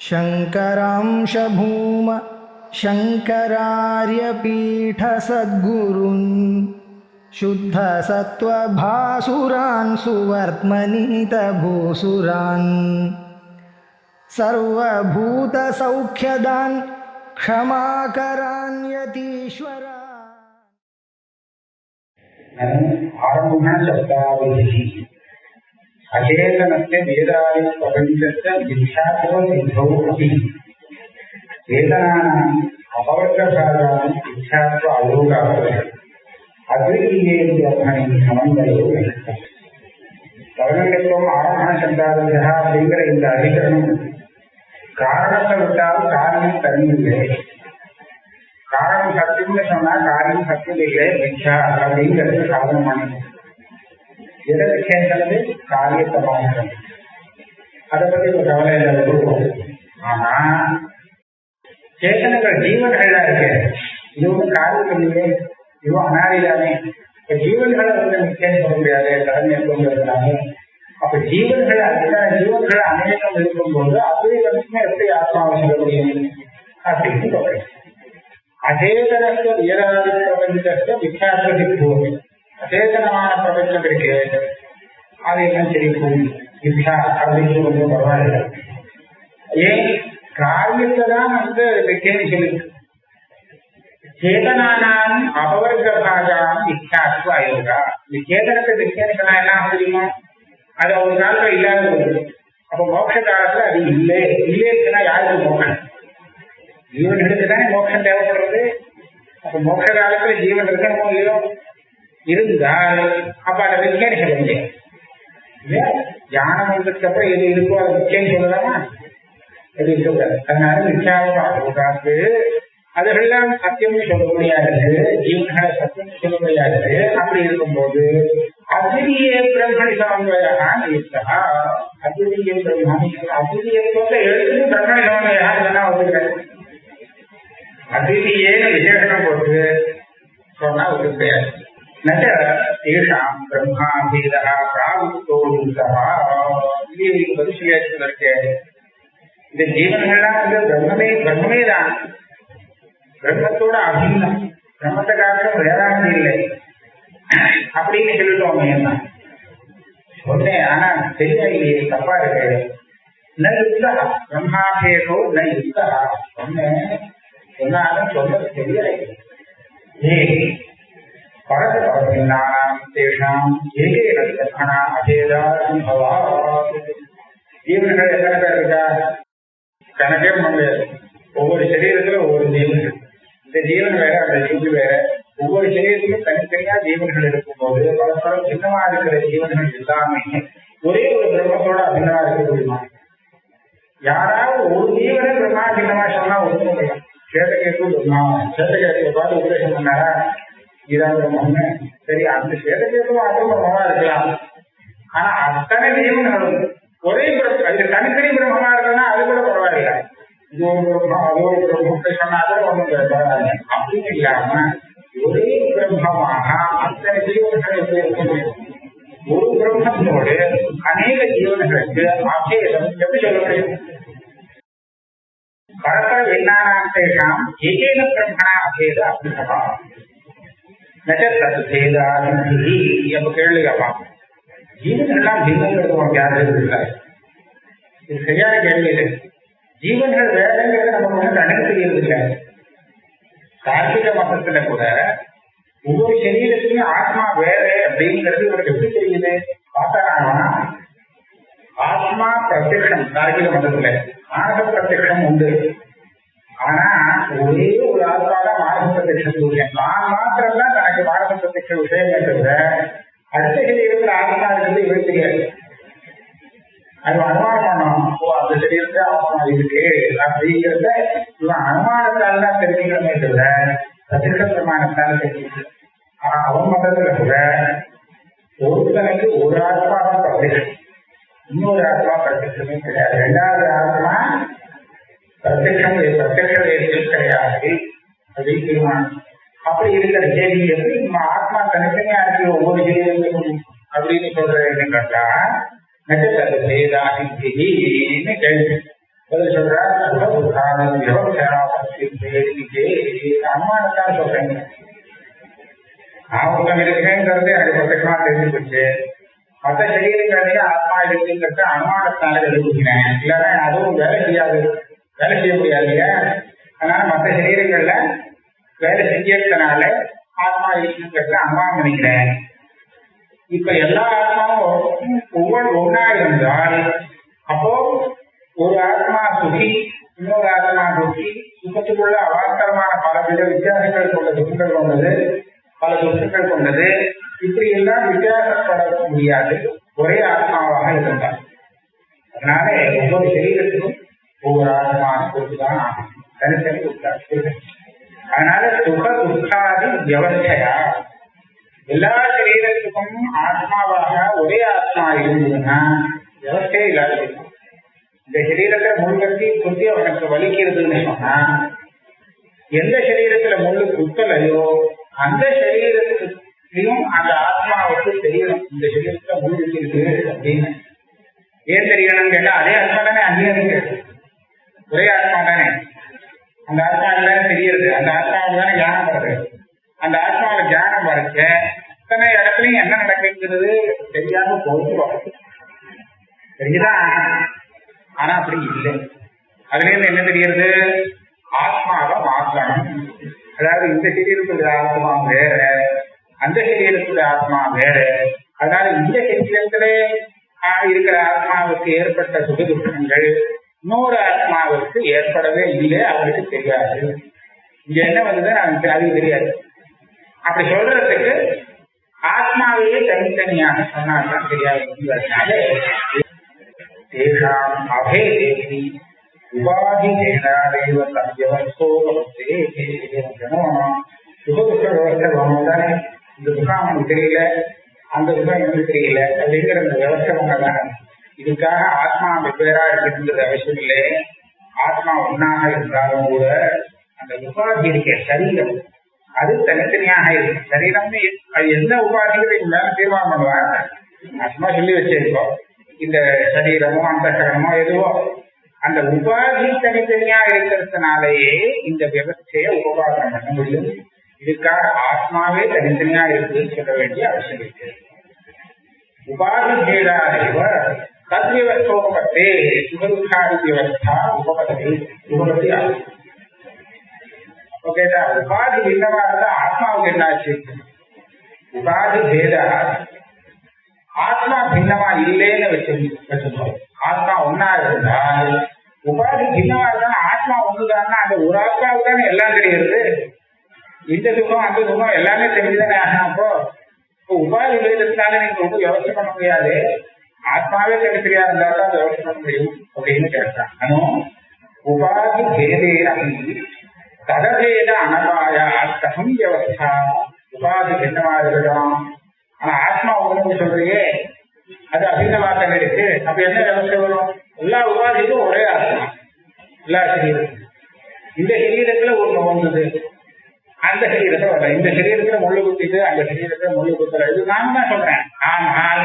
शङ्करांश भूम शङ्करार्यपीठसद्गुरून् शुद्धसत्त्वभासुरान् सुवर्त्मनीतभूसुरान् सर्वभूतसौख्यदान् क्षमाकरान् यतीश्वरान्। आरम्भः शब्दावलिः अचेतनस्य वेदादि प्रपञ्चस्य मिथ्यात्वसिद्धौ अपि वेदनानाम् अपवर्गसाराणाम् मिथ्यात्व अयोगाः अद्वितीयेन्द्रियब्रह्मणि समन्वयो वर्णनित्वम् आरम्भः शब्दावलिः அப்படிங்கிற இந்த அதிகரணம் காரணத்தை விட்டால் காரணம் தனியில்லை, காரணம் சத்தியம்னு சொன்னா காரியம் சத்தியம் இல்லை, மித்யா அப்படிங்கிறது காரணமானது. எதை விஷயங்கிறது காரியத்தமாக அதை பத்தி ஒரு கவலை இல்லை. ஆனா சேத்தனங்கள் ஜீவன்கள்லாம் இருக்கு, இது ஒன்றும் காரியம் இல்லையே, இதுவும் அனாதிதானே. இப்ப ஜீவன்களை வந்து நிச்சயம் சொல்ல முடியாது கடமை கொண்டிருக்கிறாங்க. அப்ப ஜீவன்கள் அதுக்கான ஜீவன்கள் அநேகம் இருக்கும்போது அத்வைதமே எப்படி ஆத்மாவை சொல்ல முடியும் அப்படின்னு சொல்றேன். அச்சேதனத்தை உயராதி பிரபஞ்சத்தை வித்தியாசம் அச்சேதனமான பிரபஞ்சம் இருக்கு, அது என்ன தெரியும் மித்யா அப்படின்னு சொல்றது பரவாயில்லை. ஏன் காரியத்தை தான் வந்து கேள்வி சொல்லிருக்கு. சேதனானான் அபவர்காம் மித்யாத்வ அயோகா. இந்த சேதனத்தை வித்தியாசம் என்ன தெரியுமா, அது ஒரு காலத்துல இல்லாத போகுது. அப்ப மோட்ச காலத்துல அது இல்லை இல்லைன்னா யாருக்கு மோட்சம்? ஜீவன்களுக்கு தானே மோட்சம் தேவைப்படுறது. அப்ப மோட்ச காலத்துல ஜீவன் இருக்கணும் இல்லையோ, இருந்தால் அப்ப அதை வித்தியாசம் சொல்ல முடியாது இல்லையா. தியானம் வந்ததுக்கு அப்புறம் எது இருக்கோ அதை வித்தியம் சொல்லலாமா? எது இருக்கக்கூடாது. அதனால வித்தியாசம் அதெல்லாம் சத்தியம் சொல்ல முடியாது, ஜீவன்களை சத்தியம் சொல்ல முடியாது. அப்படி இருக்கும்போது அத்விதீய பிரம்மணி சமன்வயம் இருக்கா. அத்விதீய பிரம்மணி அத்விதீயத்தை எழுத்து பிரம்மணி சமன்வயம் இதெல்லாம் வந்துருக்காரு. அத்விதீயேன விசேஷனம் போட்டு சொன்னா ஒரு கிடையாது. தேஷாம் பிரம்மாபேதா பிராவுத்தோடுதா பரிசுலேஷன் இருக்கு. இந்த ஜீவன்கள்லாம் வந்து பிரம்மமே தான், பிரம்மத்தோட அபின்னம், பிரம்மத்தை காரணம் வேறாண்மை இல்லை அப்படின்னு சொல்லிட்டோம். என்ன சொன்னேன், ஆனா தெரியல, தப்பா இருக்கு. ந யுக்தா பிரம்மாபேதோ ந யுக்தா சொன்னேன், சொன்னாலும் சொல்றது தெரியலை. பரஸ்பரம் தேஷாம் ஏகேன லட்சணா அபேதா சம்பவா. ஜீவன்கள் எத்தனை பேர் இருக்கா கணக்கே முடியாது. ஒவ்வொரு சரீரத்துல ஒவ்வொரு ஜீவன்கள், இந்த ஜீவன் வேற அந்த ஜீவன் வேற. ஒவ்வொரு சரீரத்திலும் தனித்தனியா ஜீவன்கள் இருக்கும்போது பரஸ்பரம் சின்னமா இருக்கிற ஜீவன்கள் எல்லாமே ஒரே ஒரு பிரம்மத்தோட அபிநமா இருக்க முடியுமா? யாராவது ஒரு ஜீவனை பிரம்மா சின்னமா சொன்னா ஒன்றும் முடியும். சேதகேத்து பிரம்மா, சேதகேத்துவை பார்த்து உபதேசம் பண்ணாரா இதான் பிரம்மன்னு. சரி, அந்த சேதகேத்துவும் அதுவும் பிரம்மமா இருக்கலாம். ஆனா அத்தனை ஜீவன்களும் ஒரே அது தனித்தனி பிரம்மமா இருக்குன்னா அது கூட பரவாயில்ல. இது ஒரு பிரம்மம் அது ஒரு பிரம்மத்தை சொன்னாலும் ஒன்றும் பரவாயில்ல. அப்படின்னு இல்லாம ஒரே பிரம்மமாக அத்தனை ஜீவன்கள் எப்படி இருக்க முடியும்? ஒரு பிரம்மத்தோடு அநேக ஜீவன்களுக்கு அபேதம் எப்படி சொல்ல முடியும்? பரஸ்பர விண்ணானாம் தேஷாம் ஏகேன பிரம்மணா அபேத அபிநவா நச்சேதாதி. அப்ப கேள்வி கேட்பாங்க, ஜீவன்கள்லாம் பின்னங்கிறது உனக்கு யாரும் இல்லை. இது சரியான கேள்வி இல்லை. ஜீவன்கள் வேலைங்கிறது நமக்கு வந்து கணக்கு தெரியறது இல்லை. கார்த்திக மதத்துல கூட ஒவ்வொரு சரீரத்திலையும் ஆத்மா வேற அப்படிங்கிறது இவருக்கு எப்படி தெரியுது பார்த்தா, ஆத்மா பிரத்யக்ஷம் கார்த்திக மதத்துல மானச பிரத்யக்ஷம் உண்டு. ஆனா ஒரே ஒரு ஆத்மா தான் மானச பிரத்யக்ஷம் விஷயம். நான் மாத்திரம் தான் தனக்கு மானச பிரத்யக்ஷ விஷயம் தவிர அடுத்த சரீரத்துல ஆத்மா இருக்கிறது இவருக்கு தெரியாது. அது அனுமானம் பண்ணணும். அந்த சரீரத்துல ஆத்மா இருக்கு அப்படிங்கிறத இவன் அனுமானத்தால் தான் தெரிஞ்சுக்கிறமே தவிர பிரத்யக்ஷ பிரமாணத்தால் தெரிஞ்சுக்க. ஆனா அவன் மதத்துல கூட ஒருத்தனுக்கு ஒரு ஆத்மா தான் பிரத்யக்ஷம், இன்னொரு ஆத்மா பிரத்யக்ஷமே கிடையாது. ரெண்டாவது ஆத்மா பிரத்யக்ஷம் கிடையாது அப்படின்னு தீர்மானம். அப்படி இருக்கிற கேள்வி எப்படி நம்ம ஆத்மா தனித்தனியா இருக்கிற ஒவ்வொரு சரீரத்துக்கும் அப்படின்னு சொல்றேன்னு கேட்டா நட்சத்திர கேள்வி. பதில் சொல்றார் அனுமானத்தான் சொல்றேன். நான் உலகம் இருக்கிறேங்கிறது எனக்கு பிரத்யமா தெரிஞ்சு போச்சு. மற்ற சரீரங்களையும் ஆத்மா இருக்குங்கிறத அனுமானத்தால எழுதுகிறேன். இல்லைன்னா அதுவும் வேலை செய்யாது, வேலை செய்ய முடியாது இல்லையா? அதனால மற்ற சரீரங்கள்ல வேலை செஞ்சதுனால ஆத்மா இருக்குங்கிறத அனுமானம் பண்ணிக்கிறேன். இப்ப எல்லா ஆத்மாவும் ஒவ்வொரு ஒன்னா இருந்தால் அப்போ ஒரு ஆத்மா சுகி, இன்னொரு ஆத்மா துக்கி, சுகத்துக்குள்ள அவாந்தரமான பல வித வித்தியாசங்கள் கொண்ட துக்கங்கள் கொண்டது, பல துக்கங்கள் கொண்டது. இப்படி எல்லாம் வித்தியாசப்பட முடியாது, ஒரே ஆத்மாவாக இருந்தார். அதனால ஒவ்வொரு சரீரத்திலும் ஒவ்வொரு ஆத்மா பொறுத்துதான் ஆகும், தனித்தனி கொடுத்தாரு. அதனால சுக துக்காதி வியவஸ்தையா எல்லா சரீரத்துக்கும் ஆத்மாவாக ஒரே ஆத்மா இருந்ததுன்னா வியவஸ்தையே இல்லாத இருக்கும். இந்த சரீரத்துல முள் கட்டி குத்தி அவனுக்கு வலிக்கிறதுன்னு சொன்னா எந்த சரீரத்துல முள்ளு குத்தலையோ அந்த சரீரத்துலையும் அந்த ஆத்மாவுக்கு தெரியணும் இந்த சரீரத்துல முள் குத்திருக்கு அப்படின்னு. ஏன் தெரியணும்னு கேட்டா அதே ஆத்மா தானே அங்கீகரிக்கிறது, ஒரே ஆத்மா தானே. அந்த ஆத்மா இல்லைன்னு தெரியுது, அந்த ஆத்மாவுக்கு தானே ஞானம் வருது. அந்த ஆத்மாவுக்கு ஞானம் வரைச்ச இத்தனை இடத்துலயும் என்ன நடக்குங்கிறது தெரியாம போயிடுவாங்க, தெரிஞ்சுதான். ஆனா அப்படி இல்லை. அதுல இருந்து என்ன தெரியுது? ஆத்மாவை மாற்றணும். அதாவது இந்த சரீரத்துடைய ஆத்மா வேற, அந்த சரீரத்துடைய ஆத்மா வேற. அதனால இந்த சரீரத்துல இருக்கிற ஆத்மாவுக்கு ஏற்பட்ட சுக துக்கங்கள் இன்னொரு ஆத்மாவுக்கு ஏற்படவே இல்லை, அவருக்கு தெரியாது. இங்க என்ன வந்தது அது தெரியாது. அப்படி சொல்றதுக்கு ஆத்மாவையே தனித்தனியாக சொன்னால்தான் தெரியாது. தேஷாம் அபேதேவி உபாதி தேனாதேவ சத்யவஸ்தோ சுகதுக்க விவஸ்தை தானே. இந்த துக்கம் அவனுக்கு தெரியல, அந்த துக்கம் எனக்கு தெரியல அப்படிங்கிற அந்த விவஸ்தை தானே. இதுக்காக ஆத்மா வெவ்வேறா இருக்குங்கிறது அவசியம் இல்லை. ஆத்மா ஒன்னாக இருந்தாலும் கூட அந்த உபாதி இருக்க சரீரம் அது தனித்தனியாக இருக்கு. சரீரம்னு அது எந்த உபாதிகளை மேல தீர்மானம் பண்ணுவாங்க. ஆத்மா சொல்லி வச்சிருக்கோம், இந்த சரீரமோ அந்த கரணமோ எதுவோ அந்த உபாதி தனித்தனியா இருக்கிறதுனாலேயே இந்த விவஸ்தையை உபபாதனம் பண்ண முடியும். இதுக்காக ஆத்மாவே தனித்தனியா இருக்குன்னு சொல்ல வேண்டிய அவசியம் இருக்கு. உபாதி பேதாதேவ தத் விவஸ்தோபத்தே சுகதுக்காதி விவஸ்தா உபபத்தி ஆகும். அப்போ கேட்டா உபாதி பின்னமா இருந்தா ஆத்மாவுக்கு என்னாச்சு? உபாதி பேதா ஆத்மா பின்னமா இல்லைன்னு வச்சிருந்தோம். ஆத்மா ஒன்னா இருந்தால் உபாதி பின்னமா இருந்தா ஆத்மா ஒண்ணுதான்னா அந்த ஒரு ஆத்மாவுக்கு தானே எல்லாம் தெரியுது. இந்த துக்கம் அந்த துக்கம் எல்லாமே தெரிஞ்சுதானே ஆகணும். அப்போ உபாதி வேதத்தினால நீங்க ரொம்ப யோசனை பண்ண முடியாது. ஆத்மாவே தனித்தனியா இருந்தா தான் யோசனை பண்ண முடியும் அப்படின்னு கேட்டான். ஆனால் உபாதி பேதே அப்படி ததபேத அனபாயா தகம் வியவஸ்தா. உபாதி பின்னமா இருக்கட்டும், ஆனா ஆத்மா ஒண்ணு சொல்றீங்க அது அபிநவாக இருக்கு. அப்ப என்ன விவசாயம் வரும்? எல்லா உபாதிக்கும் ஒரே ஆத்மா, எல்லா சரீரத்துக்கும். இந்த சரீரத்துல ஒண்ணு வந்தது, அந்த சரீரத்துல வரல. இந்த சரீரத்துல முள்ளு குத்திட்டு அந்த சரீரத்துல முள்ளு குத்தல, இது நான் தான் சொல்றேன். ஆனால்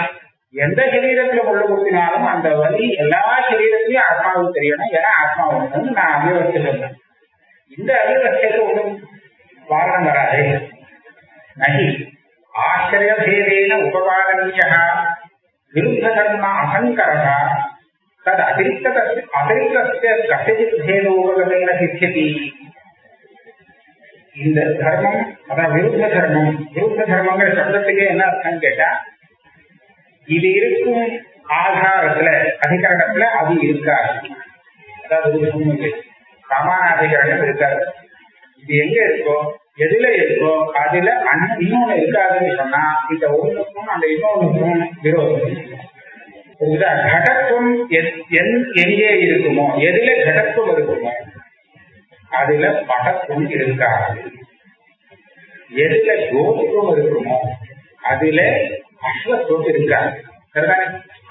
எந்த சரீரத்துல முள்ளு குத்தினாலும் அந்த வலி எல்லா சரீரத்திலையும் ஆத்மாவுக்கு தெரியணும். ஏன்னா ஆத்மா ஒண்ணு நான் அபிவர்த்தி சொல்றேன். இந்த அபிவர்த்திக்கு ஒன்றும் வாரணம் வராது. நகி ஆச்சரியபேதேன உபபாதனீய விருத்த தர்ம அசங்கரः தத் அதிரிக்தஸ்ய கசித் பேதோபகமேன சித்தியதி. இந்த தர்மம் அதான் விருத்த தர்மம். விருத்த தர்மங்கிற சப்தத்துக்கு என்ன அர்த்தம் கேட்டா, இது இருக்கும் ஆதாரத்துல அதிகரணத்துல அது இருக்காது. அதாவது சமானாதிகரணம் இருக்காது. இது எங்க இருக்கோ எதுல இருக்கோ அதுல இன்னொன்னு இருக்காதுன்னு சொன்னா இந்த ஒண்ணுக்கும் அந்த இன்னொன்னுக்கும் விரோதம். கடத்துவம் எங்கே இருக்குமோ, எதுல கடத்துவம் இருக்குமோ அதுல படத்துவம் இருக்காது. எதுல கோபத்துவம் இருக்குமோ அதுல அஸ்வத்துவம் இருக்காது.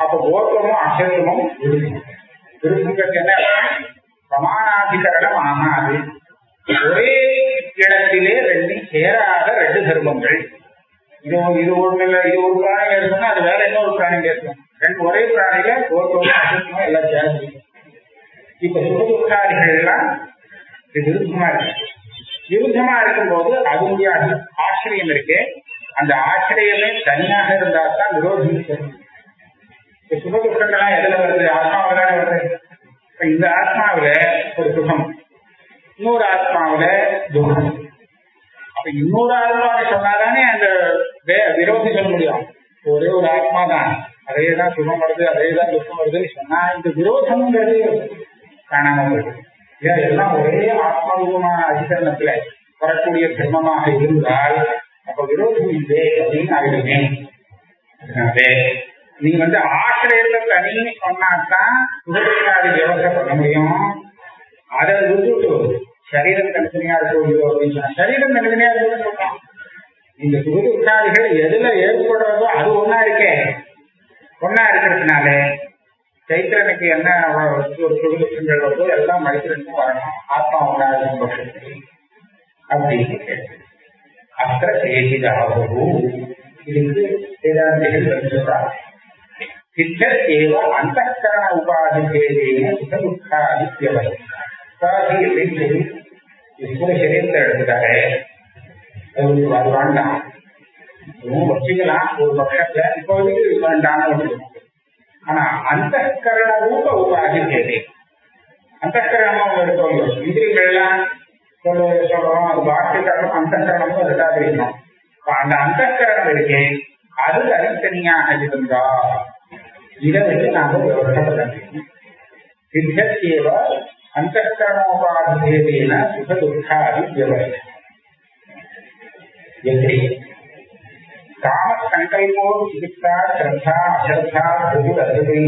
அப்ப கோபமும் அசத்துவமும் இருக்கும். இருக்குங்கிறது என்ன? சமானாதிகரணம் ஆகாது. ஒரே இடத்திலே ரெண்டும் சேராத ரெண்டு தர்மங்கள். இது ஒண்ணு இல்லை, இது ஒரு பிராணியில இருக்குன்னா அது வேற இன்னொரு பிராணியில இருக்கும். ரெண்டு ஒரே பிராணியில கோபமும் அசத்துவமும் எல்லாம் சேரும். இப்ப சுகதுக்காரிகள் எல்லாம் விருத்தமா இருக்கு. விருத்தமா இருக்கும்போது அதனுடைய ஆசிரியம் இருக்கு. அந்த ஆசிரியமே தனியாக இருந்தா தான் விரோதம். சுகதுக்கங்கள்லாம் எதுல வருது? ஆத்மாவில தானே வருது. இப்ப இந்த ஆத்மாவில ஒரு சுகம், இன்னொரு ஆத்மாவில துக்கம். அப்ப இன்னொரு ஆத்மாவை சொன்னாதானே அந்த விரோதி சொல்ல முடியும். ஒரே ஒரு ஆத்மா தான், அதேதான் சுகம் வருது, அதேதான் துக்கம் வருதுன்னு சொன்னா இந்த விரோதம்ங்கிறது காணாம போயிடும். எல்லாம் ஒரே ஆத்மரூபமான அதிகரணத்துல வரக்கூடிய தர்மமாக இருந்தால் அப்ப விரோதம் இல்லை அப்படின்னு ஆகிடுமே. அதனாலே நீங்க ஆசிரியர்ல தனின்னு சொன்னாதான் சுகதுக்காரி விவசாய பண்ண முடியும். அதை விட்டுட்டு சரீரம் தனித்தனியா இருக்கோ அப்படின்னு சொன்னா சரீரம் தனித்தனியா இருக்குன்னு சொல்றோம். இந்த சுகதுக்காரிகள் எதுல ஏற்படுறதோ அது ஒன்னா இருக்கே. ஒன்னா இருக்கிறதுனால சைத்திரனுக்கு என்ன ஒரு சுகதுக்கங்கள் வருதோ எல்லாம் மைத்திரனுக்கும் வரணும். ஆத்மா ஒன்னா இருக்கும் பட்சத்துக்கு அப்படின்னு அத்த சேஷிதாகவும் இதுக்கு வேதாந்திகள் சொல்றாங்க. சித்தர் ஏவ அந்தக்கரண உபாதி பேதேன சுகதுக்காதி வியவஸ்தாதி அப்படின்னு சொல்லி இப்போது சரீரத்தை எடுத்துட்டாரு. அது வேண்டாம் வச்சுக்கலாம் ஒரு பட்சத்துல, இப்போதைக்கு வேண்டாம்னு வச்சுக்கணும். ஆனா அந்த கரண ரூப உபாதி தேவை. அந்த கரணம் இருக்கோம், இந்திரியங்கள்லாம் சொல்றோம், அது பாக்கிய கரணம் அந்த கரணமும் ரெண்டாவது இருக்கணும். அந்த அந்த கரணம் இருக்கே அது தனித்தனியாக இருந்தா இதை வச்சு நாம விவசாயம் சித்தேவ அந்த கரணோபாதி தேவையின சுக துக்காதி விவசாயம். எப்படி காம சங்கல்போ சிகிச்சா ஸ்ரத்தா அஸ்ரத்தா பிரபுரதி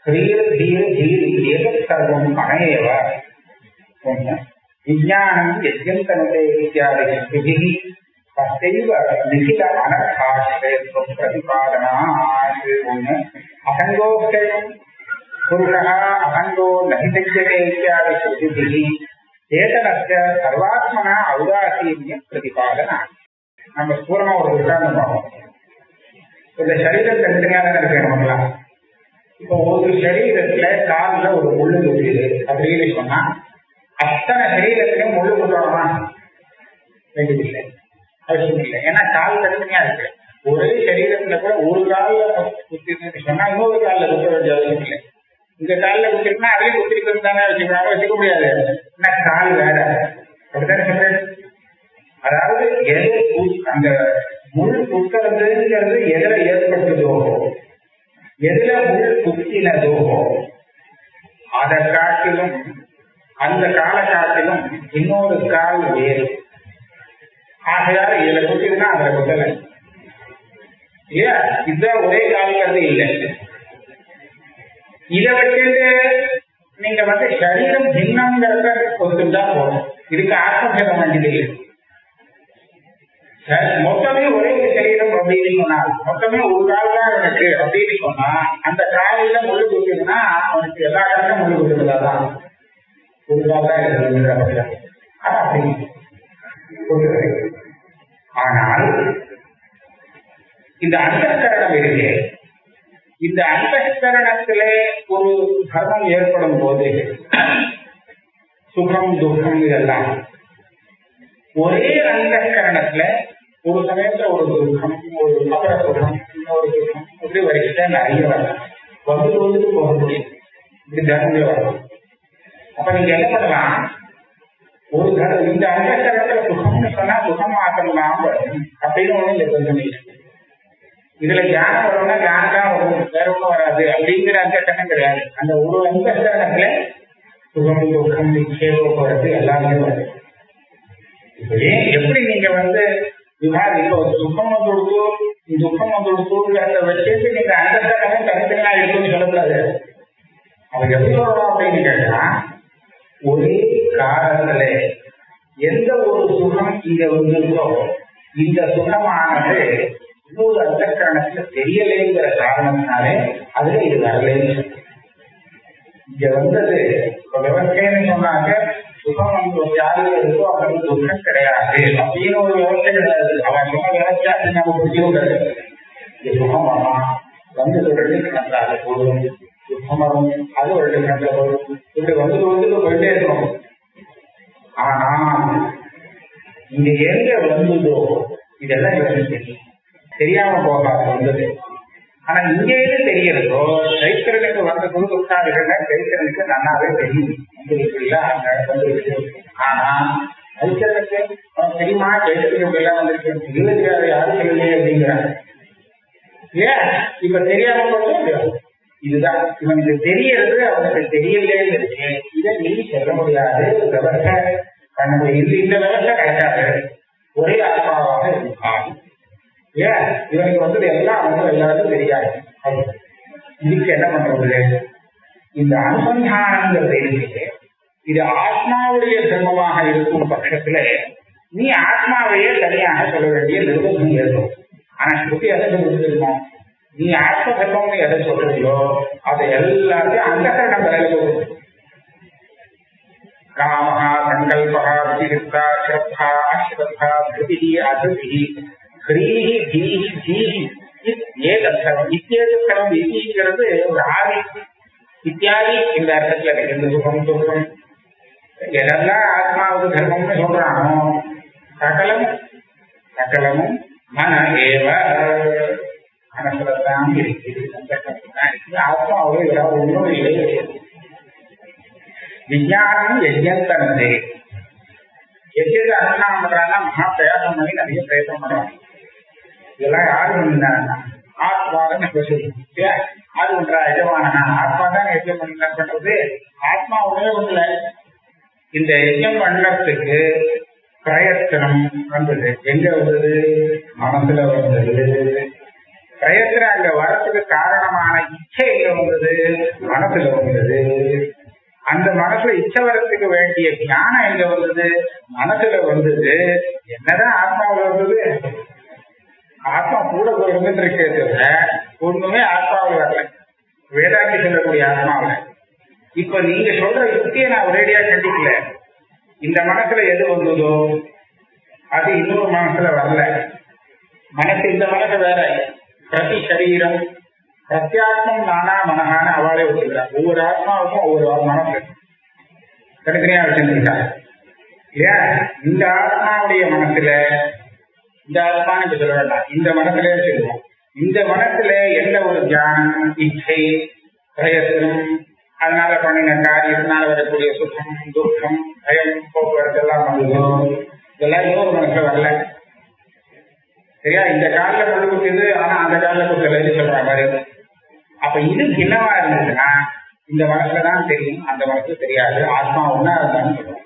கிரீர தீர தீரி ஏதத் சர்வம் மனேவ விஞ்ஞானம் யஜ்யந்தனதே இத்யாதி ஸ்ருதிஹி தஸ்யைவ நிகில அனர்த்தாஸ்ரயத்வம் பிரதிபாதனாத். ஒன்று அசங்கோக்ஷயம் புருஷः அசங்கோ நஹிதஜ்யதே இத்யாதி ஸ்ருதிஹி சேதனஸ்ய சர்வாத்மனா ஔதாசீன்ய பிரதிபாதனாத். நம்ம பூர்ணமா ஒரு உதாரணம் பார்ப்போம். இந்த சரீரம் தனித்தனியாக இருக்கணும்லாம். இப்போ ஒரு சரீரத்துல காலில் ஒரு முள்ளு குத்தியது அப்படின்னு சொன்னா அத்தனை சரீரத்திலையும் முள்ளு குத்துறோமா? வேண்டியதில்லை, அவசியம் இல்லை. ஏன்னா கால் தனித்தனியா இருக்கு. ஒரே சரீரத்துல கூட ஒரு காலில் குத்திருக்குன்னு சொன்னா இன்னொரு காலில் குத்த வேண்டிய அவசியம் இல்லை. இந்த காலில் குத்திருக்குன்னா அதையும் குத்திருக்கிறது தானே வச்சுக்கணும், வச்சுக்க முடியாது. ஏன்னா கால் வேற. அப்படித்தானே சொல்றேன். அதாவது அந்த முள் குத்துறதுங்கிறது எதுல ஏற்பட்டதோ, எதுல முள் குத்தினதோ அதை காட்டிலும் அந்த கால காட்டிலும் இன்னொரு கால் வேறு. ஆகையால் இதுல குத்தினா அதுல குத்தலை இல்லையா? இதுதான் ஒரே கால்ங்கிறது இல்லை. இதை வச்சுட்டு நீங்க சரீரம் பின்னங்கிறத ஒத்துட்டா போதும். இதுக்கு ஆத்மபேதம் வேண்டியது இல்லை. மொத்தமே ஒரே சரீரம் அப்படின்னு சொன்னா, மொத்தமே ஒரு கால் தான் எனக்கு அப்படின்னு சொன்னா அந்த காலையில முள்ளு குத்துதுன்னா அவனுக்கு எல்லா காலையும் முள்ளு குத்துறதாதான் ஒரு கால் தான் இருக்கு. ஆனால் இந்த அந்தஸ்கரணம் இருக்கு. இந்த அந்தஸ்கரணத்திலே ஒரு தர்மம் ஏற்படும் போது சுகம் துக்கம் இதெல்லாம் ஒரே அந்தஸ்கரணத்துல ஒரு சமயத்துல ஒரு துக்கம், ஒரு அபர சுகம், இன்னொரு சுகம், இப்படி வரைக்கிட்ட நிறைய வரலாம். வந்துட்டு போக முடியும். இப்படி தர்மங்களே வரலாம். அப்ப நீங்க என்ன பண்ணலாம்? ஒரு இந்த அந்தஸ்கரணத்துல சுகம்னு சொன்னா சுகம் ஆக்கணும் அப்படின்னு ஒண்ணு இந்த கொஞ்சம் இதுல ஞானம் வரும்னா ஞானம் தான் வரும், வேற ஒன்றும் வராது அப்படிங்கிற அந்தஸ்கரணம் கிடையாது. அந்த ஒரு அந்தஸ்கரணத்துல சுகம் துக்கம் நிச்சயம் போறது எல்லாமே வருது. எப்படி நீங்க விவாதிக்க ஒரு சுகம் கொடுத்து துக்கம் கொடுத்துங்கிறத வச்சுட்டு நீங்க அந்தஸ்கரணம் தனித்தனியா இருக்குன்னு சொல்லக்கூடாது. அவங்க எப்படி சொல்லணும் அப்படின்னு கேட்டா, ஒரே காலத்துல எந்த ஒரு சுகம் இங்க இருக்கோ இந்த சுகமானது இன்னொரு அந்தஸ்கரணத்துல தெரியலைங்கிற காரணத்தினாலே அதுல இது வரலைன்னு இங்க விவசாயம் சொன்னாங்க. சுகம் யாருக்கு இருக்கோ அவருக்கு துக்கம் கிடையாது அப்படின்னு ஒரு விவசாய கிடையாது. அவன் சொன்ன விவசாயத்தை நம்ம புரிஞ்சுக்கூடாது. இந்த சுகம் வரலாம், சொல்றது நன்றாக போதும், சுகம் வரும், அது ஒரு கண்ட வரும், இப்படி வந்து போயிட்டே இருக்கணும். ஆனா இங்க எங்க வந்ததோ இதெல்லாம் இவருக்கு தெரியும், தெரியாம போகாது வந்தது. ஆனா இங்க எது தெரிகிறதோ சைத்திரனுக்கு வந்த குரு உற்சாகிகள் சைத்திரனுக்கு நன்னாவே தெரியும் வந்துருக்குல்ல அங்க வந்துருக்கு. ஆனா சைத்திரனுக்கு தெரியுமா சைத்திரனுக்கு எல்லாம் வந்திருக்கு தெரியாது, யாரும் சொல்லலையே அப்படிங்கிறாங்க. ஏன் இப்ப தெரியாம போச்சோம். இதுதான் இவனுக்கு தெரியறது அவனுக்கு தெரியலேன்னு இருக்கு. இதை நீ சொல்ல முடியாது. விவசாய தன்னுடைய இந்த விவசாயம் கிடைக்காது, ஒரே ஆத்மாவாக இருக்காது. ஏன் இவனுக்கு வந்து எல்லாம் எல்லாருக்கும் தெரியாது. இதுக்கு என்ன பண்றது? இந்த அனுசந்தானங்கிறது இருக்கு. இது ஆத்மாவுடைய தர்மமாக இருக்கும் பட்சத்துல நீ ஆத்மாவையே தனியாக சொல்ல வேண்டிய நிர்பந்தம் ஏற்படும். ஆனா ஸ்ருதி எதை சொல்லிருக்கோம்? நீ ஆத்ம தர்மம்னு எதை சொல்றீங்களோ அதை எல்லாத்தையும் அந்த கரணம் வேலை சொல்லுது. காமஹா சங்கல்பஹா விசிருத்தா ஸ்ரத்தா அஸ்ரத்தா திருதி அதிருதி ஹ்ரீஹி தீஹி தீஹி ஏதர்த்தம் இத்தியேதர்த்தம் இத்திங்கிறது ஒரு ஆதி இத்தியாதி இந்த அர்த்தத்துல இருக்கு. சுகம் துக்கம் எதெல்லாம் ஆத்மாவுக்கு தர்மம்னு சொல்றானோ சகலம் சகலமும் மன ஏவ மனசுலதான் இருக்குது. ஆத்மாவோட இதெல்லாம் ஒன்றும் இல்லை. விஞ்ஞானம் யஜ்யந்தனது எஜ்யத்தை அனுஷ்டானம் பண்றாங்கன்னா மகா பிரயாசம் பண்ணி நிறைய பிரயத்தனம் பண்றாங்க. இதெல்லாம் யாரு பண்ணினாங்கன்னா ஆத்மாதான் அது ஒன்றா எஜமானா ஆத்மா தான் யஜ்யம் பண்ணி பண்றது. ஆத்மா ஒன்றே ஒண்ணுல இந்த யஜ்யம் பண்ணத்துக்கு பிரயத்தனம் வந்தது. எங்க வந்தது? மனசுல வந்தது. பிரயத்தனம் அங்க வரத்துக்கு காரணமான இச்சை எங்க வந்தது? மனசுல வந்தது. அந்த மனசுல இச்சை வரத்துக்கு வேண்டிய ஞானம் எங்க வந்தது? மனசுல வந்தது. என்னதான் ஆத்மாவில வந்தது? ஆத்மா கூட போய் இருந்துட்டு இருக்கிறது ஒண்ணுமே ஆத்மாவில் வரல, வேதாந்தி சொல்லக்கூடிய ஆத்மாவில. இப்ப நீங்க சொல்ற யுக்தியை நான் ஒரேடியா கண்டிக்கல. இந்த மனசுல எது வந்ததோ அது இன்னொரு மனசுல வரல. மனசு இந்த மனசு வேற. பிரதி சரீரம் பிரத்யாத்மம் நானா மனகான அவளே வச்சுக்கிறார். ஒவ்வொரு ஆத்மாவுக்கும் ஒவ்வொரு மனசு தனித்தனியா வச்சிருக்காங்க. ஏன் இந்த ஆத்மாவுடைய மனசுல இந்த ஆத்மான்னு சொல்ல வேண்டாம், இந்த மனசுல சொல்லுவோம். இந்த மனசுல எந்த ஒரு தியானம் இச்சை பிரயத்தனம் அதனால பண்ணின காரியத்தினால வரக்கூடிய சுகம் துக்கம் பயம் போக்குவரத்து எல்லாம் வந்ததோ இதெல்லாம் இன்னொரு மனசுல வரல. சரியா? இந்த காலில் கொண்டு கொடுத்தது ஆனா அந்த காலில் கொடுத்தது சொல்ற மாதிரி. அப்ப இது என்னவா இருந்ததுன்னா இந்த மனசுலதான் தெரியும், அந்த மனசு தெரியாது. ஆத்மா ஒன்னா இருந்தான்னு சொல்றோம்.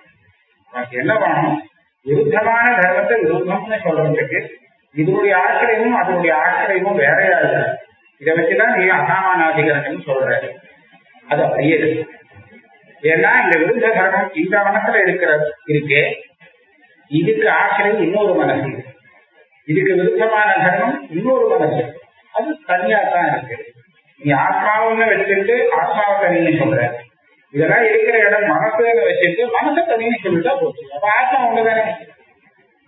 உனக்கு என்ன பண்ணணும்? விருத்தமான தர்மத்தை விருத்தம்னு சொல்றதுக்கு இதனுடைய ஆசிரியமும் அதனுடைய ஆசிரியமும் வேறையா இல்ல. இதை வச்சுதான் நீ அசாமானாதிகரணம் சொல்ற. அது அப்படியே இருக்கு. ஏன்னா இந்த விருத்த தர்மம் இந்த மனசுல இருக்கே, இதுக்கு ஆசிரியம் இன்னொரு மனசு, இதுக்கு விருத்தமான தர்மம் இன்னொரு மனசு. அது தனியா தான் இருக்கு. நீ ஆத்மாவுன்னு வச்சுட்டு ஆத்மாவை தனின்னு சொல்ற. இதெல்லாம் இருக்கிற இடம் மனசுன்னு வச்சுட்டு மனசை தனின்னு சொல்லிட்டா போச்சு. அப்ப ஆத்மா ஒண்ணுதானே.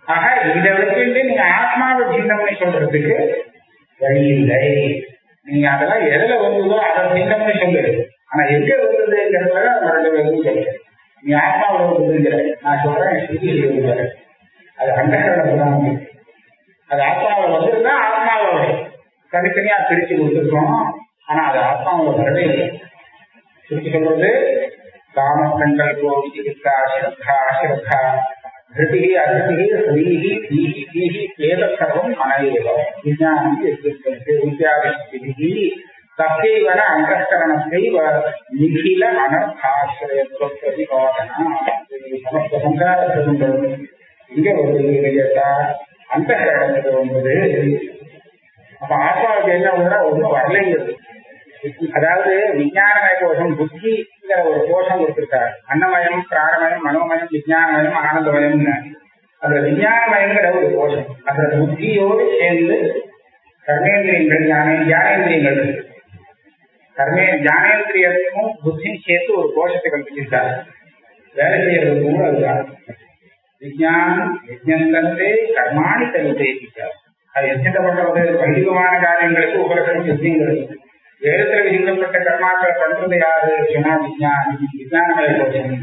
ஆக இதை வச்சுட்டு நீங்க ஆத்மாவை சின்னம்னு சொல்றதுக்கு வழி இல்லை. நீங்க அதெல்லாம் எதுல வந்ததோ அதை சின்னம்னு சொல்லுது. ஆனா எங்க வந்ததுங்கிறத ரெண்டு பேரும் சொல்லுங்க. நீ ஆத்மாவோட வந்ததுங்கிற நான் சொல்றேன் சுத்தி சொல்லுங்க. அது அண்டகரணம். அது ஆத்மாவில் வந்திருந்தா ஆத்மாவை தனித்தனியா பிரிச்சு கொடுத்துருக்கோம். ஆனா அது ஆத்மாவோட வரவே இல்லை. சுற்றி சொல்றது காமசங்கல்போ விசிகித்தா ஸ்ரத்தா அஸ்ரத்தா திருதி அதிருதி ஸ்ரீஹி தீஹி தீஹி ஏதசர்வம் மனஏவ விஞ்ஞானம் வித்யாவிதி தத்தைவன அந்தஸ்கரணத்தைவ நிகில அனர்த்தாசிரயத்துவ பிரதிபாதனா. சமஸ்த சங்காரத்திலும் இங்க வருது கேட்டா அந்தஸ்கரணத்துக்கு வந்தது. அப்ப ஆத்மாவுக்கு என்ன ஒண்ணுனா ஒன்றும் வரலைங்கிறது. அதாவது விஞ்ஞானமய கோஷம் புத்திங்கிற ஒரு கோஷம் கொடுத்திருக்காரு. அன்னமயம் பிராணமயம் மனோமயம் விஞ்ஞானமயம் ஆனந்தமயம்னு. அந்த விஞ்ஞானமயங்கிற ஒரு கோஷம் அந்த புத்தியோடு சேர்ந்து கர்மேந்திரியங்கள் ஞானேந்திரியங்கள் ஞானேந்திரியத்துக்கும் புத்தியும் சேர்த்து ஒரு கோஷத்தை கல்பிச்சிருக்காரு. வேலை செய்யறது கூட அதுதான். விஞ்ஞானம் யஜ்ஞந்தனே கர்மாணி தனித்தேசிட்டார். அது யஜ்ஞத்தை பண்றது பௌதிகமான காரியங்களுக்கு உபலட்சணம் யுத்திங்கிறது. வேதத்துல விதிக்கப்பட்ட கர்மாக்களை பண்றது யாரு சொன்னா விஞ்ஞானமய கோஷம்.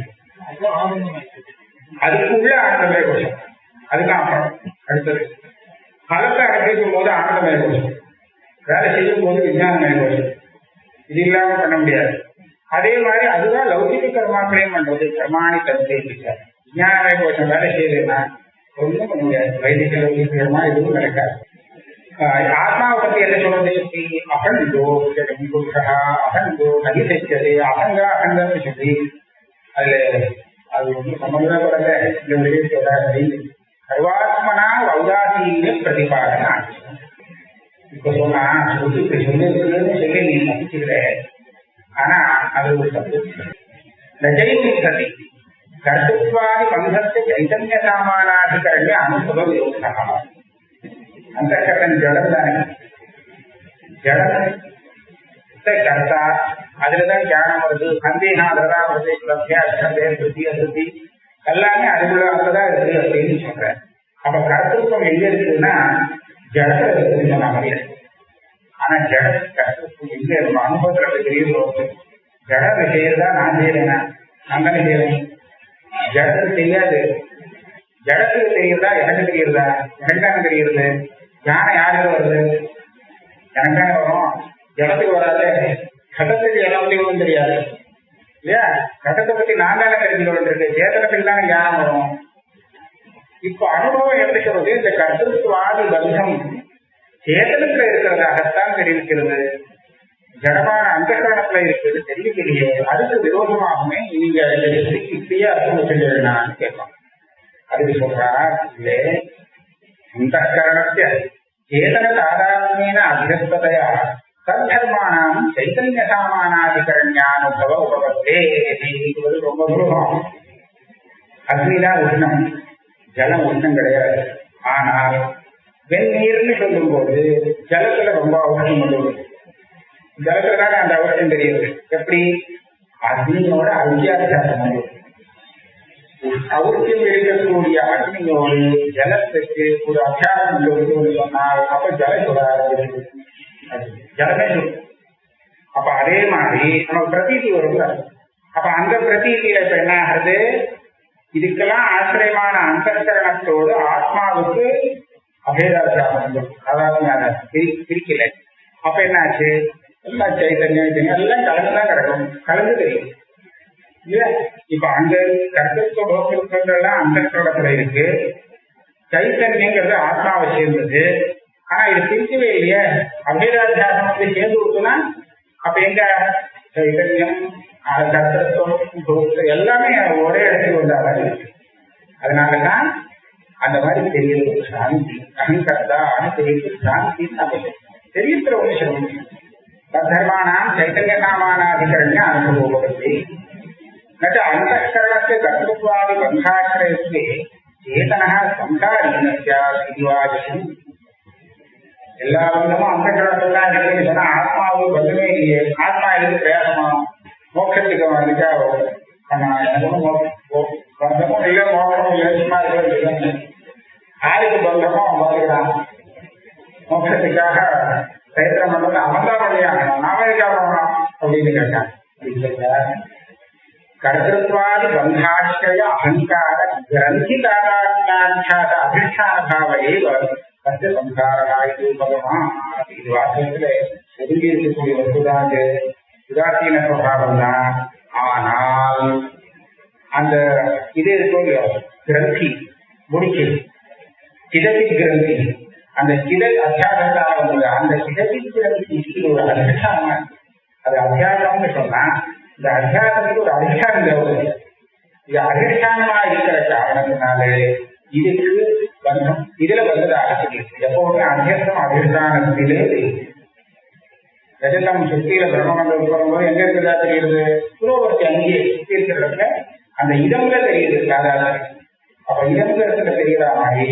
அதுக்குள்ள ஆனந்தமய கோஷம். அதுதான் அப்புறம் அடுத்தது பலத்தை அனுப்பிக்கும் போது ஆனந்தமய கோஷம், வேலை செய்யும் போது விஞ்ஞானமய கோஷம். இது இல்லாம பண்ண முடியாது. அதே மாதிரி அதுதான் லௌகிக கர்மாக்களையும் பண்றது. கர்மாணி தந்தை விஞ்ஞானமய கோஷம் வேலை செய்யுதுன்னா ஒன்றும் பண்ண முடியாது. வைதிக லௌகிக கர்மா எதுவும் நடக்காது. ஆத்மாவை பத்தி என்ன சொல்றது? சக்தி அகண்டோ புருஷா அகண்டோ நதிசெச்சது அகங்கா அகங்கன்னு சொல்லி அதுல அது ஒன்றும் சம்பந்தப்படல. இந்த விஷயத்தோட சர்வாத்மனா ஔதாசீன பிரதிபாதன. இப்ப சொன்னா இப்படி சொல்லிருக்குன்னு சொல்லி நீ நம்பிச்சுக்கிற, ஆனா அது ஒரு தப்பு. நஜையும் சதி கர்த்தத்வாதி பந்தத்தை சைதன்ய சாமானாதிகரண்ய அனுபவ விரோதா. அந்த கட்டன் ஜடம் தானே, ஜடத்தை கர்த்தா, அதுலதான் ஞானம் வருது. சந்தேகம் அதுலதான் வருது. சுத்தி எல்லாமே அதுக்குள்ள அங்கதான் இருக்கு அப்படின்னு சொல்றேன். அப்ப கர்த்தத்துவம் எங்க இருக்குன்னா ஜடத்துல இருக்குன்னு சொன்ன முடியாது. ஆனா ஜட கர்த்தத்துவம் எங்க இருக்கும்? அனுபவத்துல தெரியும். ஜட செய்யறதா நான் செய்யறேன்னா நான் தானே செய்யறேன். ஜடத்துக்கு தெரியாது. ஜடத்துக்கு தெரியுறதா எனக்கு தெரியுறதா? எனக்கான தெரியுறது. ஞானம் யாருக்கு வருது? எனக்கான வரும், ஜடத்துக்கு வராது. கட்டத்துக்கு எதை பத்தி தெரியாது இல்லையா? கட்டத்தை பத்தி நான் தானே தெரிஞ்சுக்கொண்டு இருக்கு. சேதனத்துக்கு தானே ஞானம் வரும். இப்ப அனுபவம் எப்படி சொல்றது? இந்த கர்த்தத்வாதி பந்தம் சேதனத்துல இருக்கிறதாகத்தான் தெரிவிக்கிறது. ஜடமான அந்தகரணத்துல இருக்கிறது தெரிவிக்கலையே. அதுக்கு விரோதமாகவே நீங்க இப்படியே அர்த்தம் வச்சுருந்தான்னு கேட்பாங்க. அதுக்கு சொல்றா இல்லே, அந்தகரணத்தை சேதன தாதாத்மியன அபிரஸ்பதையா தர்மானாம் சைத்தன்ய சாமானாதிகரண்யானுபவ உபபத்தே. ரொம்ப தூரம். அக்னிதான் உஷ்ணம், ஜலம் உஷ்ணம் கிடையாது. ஆனால் வெந்நீர்னு சொல்லும் போது ஜலத்துல ரொம்ப அவசியம் பண்ணுவது. ஜலத்துலதானே அந்த அவசியம் தெரியுது. எப்படி? அக்னியோட அத்தியாசாரம் பண்ணுவது. அவசியம் இருக்கக்கூடிய அக்னியோடு ஜலத்துக்கு ஒரு அத்தியாசம் சொன்னால் அப்ப ஜலம் சொல்ல ஆரம்பிச்சு ஜலமே சொல்லும். அப்ப அதே மாதிரி நமக்கு பிரதீதி வரும். அப்ப அந்த பிரதீதியில இப்ப என்ன ஆகுது? இதுக்கெல்லாம் ஆசிரியமான அந்தகரணத்தோடு ஆத்மாவுக்கு அபேதாசாரம், அதாவது பிரிக்கல. அப்ப என்னாச்சு? எல்லா சைத்தன்யம் எல்லாம் கலந்துதான் கிடக்கும், கலந்து தெரியும் இல்லையா? இப்ப அந்த கர்த்தத்துவம் அந்தகரணத்துல இருக்கு. சைத்தன்யங்கிறது ஆத்மாவை சேர்ந்தது. ஆனா இது பிரிக்கவே இல்லையே. அபேதாத்தியாசம் வந்து சேர்ந்து விட்டுனா அப்ப எங்க சைதன்யம் கர்த்தத்துவம் எல்லாமே ஒரே இடத்துக்கு வந்தாங்க. அதனாலதான் அந்த மாதிரி தெரியுது சாந்தி. அகங்கர்த்தா தெரியுது சாந்தின்னு நம்ம தெரியுற ஒண்ணு சொல்ல தர்மானாம் சைத்தன்ய சாமானாதிகரண்ய அனுபவத்தை அந்தகரணத்தை கர்த்தத்வாதி பந்தாசிரயத்தை சேதனா சம்சாரீனவாதம். எல்லா பந்தமும் அந்தகரணத்தான் இருக்குன்னு சொன்னா ஆத்மாவுக்கு பந்தமே இல்லையே. ஆத்மா எதுக்கு பிரயாசமாகும்? மோட்சத்துக்கு வந்துட்டா பந்தமும் இல்லை, மோட்சமும் இல்லை, சும்மா இருக்கிறது. ஆளுக்கு பந்தமும் வந்துக்கிறான். மோட்சத்துக்காக பிரயத்தனம் பண்றது அவன்தான் பண்ணியாகணும், நாம போகணும் அப்படின்னு கேட்டான். கர்த்தத்வாதி பந்தாசிரய அகங்கார கிரந்தி தாராத்யாத அதிஷ்டான பாவையே கர்த்த சம்சாரா இது பகவான். இது வாசகத்துல ஒதுங்கி இருக்கக்கூடிய வசுதான் உதாசீன சுவாவம் தான். ஆனால் அந்த இது இருக்கும் கிரந்தி முடிச்சு சிதவி கிரந்தி, அந்த சிதல் அத்தியாசத்தால வந்து அந்த சிதவி கிரந்தி ஒரு அதிஷ்டானம். அது அத்தியாசம்னு சொன்னா இந்த அத்தியாசத்துக்கு ஒரு அதிஷ்டானம் தேவை. இது அதிஷ்டானமா இருக்கிற காரணத்தினாலே இதுக்கு பந்தம் இதுல வந்ததாக சொல்லியிருக்கு. எப்பவுமே அத்தியாசம் அதிஷ்டானத்திலே ரஜதம் சுத்தியில பிரம்மணம் வரும்போது எங்க இருக்கிறதா தெரியுது? புரோவர்த்தி அங்கேயே சுத்தி இருக்கிறதுல அந்த இடம்ல தெரியுது சாதாரண. அப்ப இடம்ல இருக்கிற தெரியற மாதிரி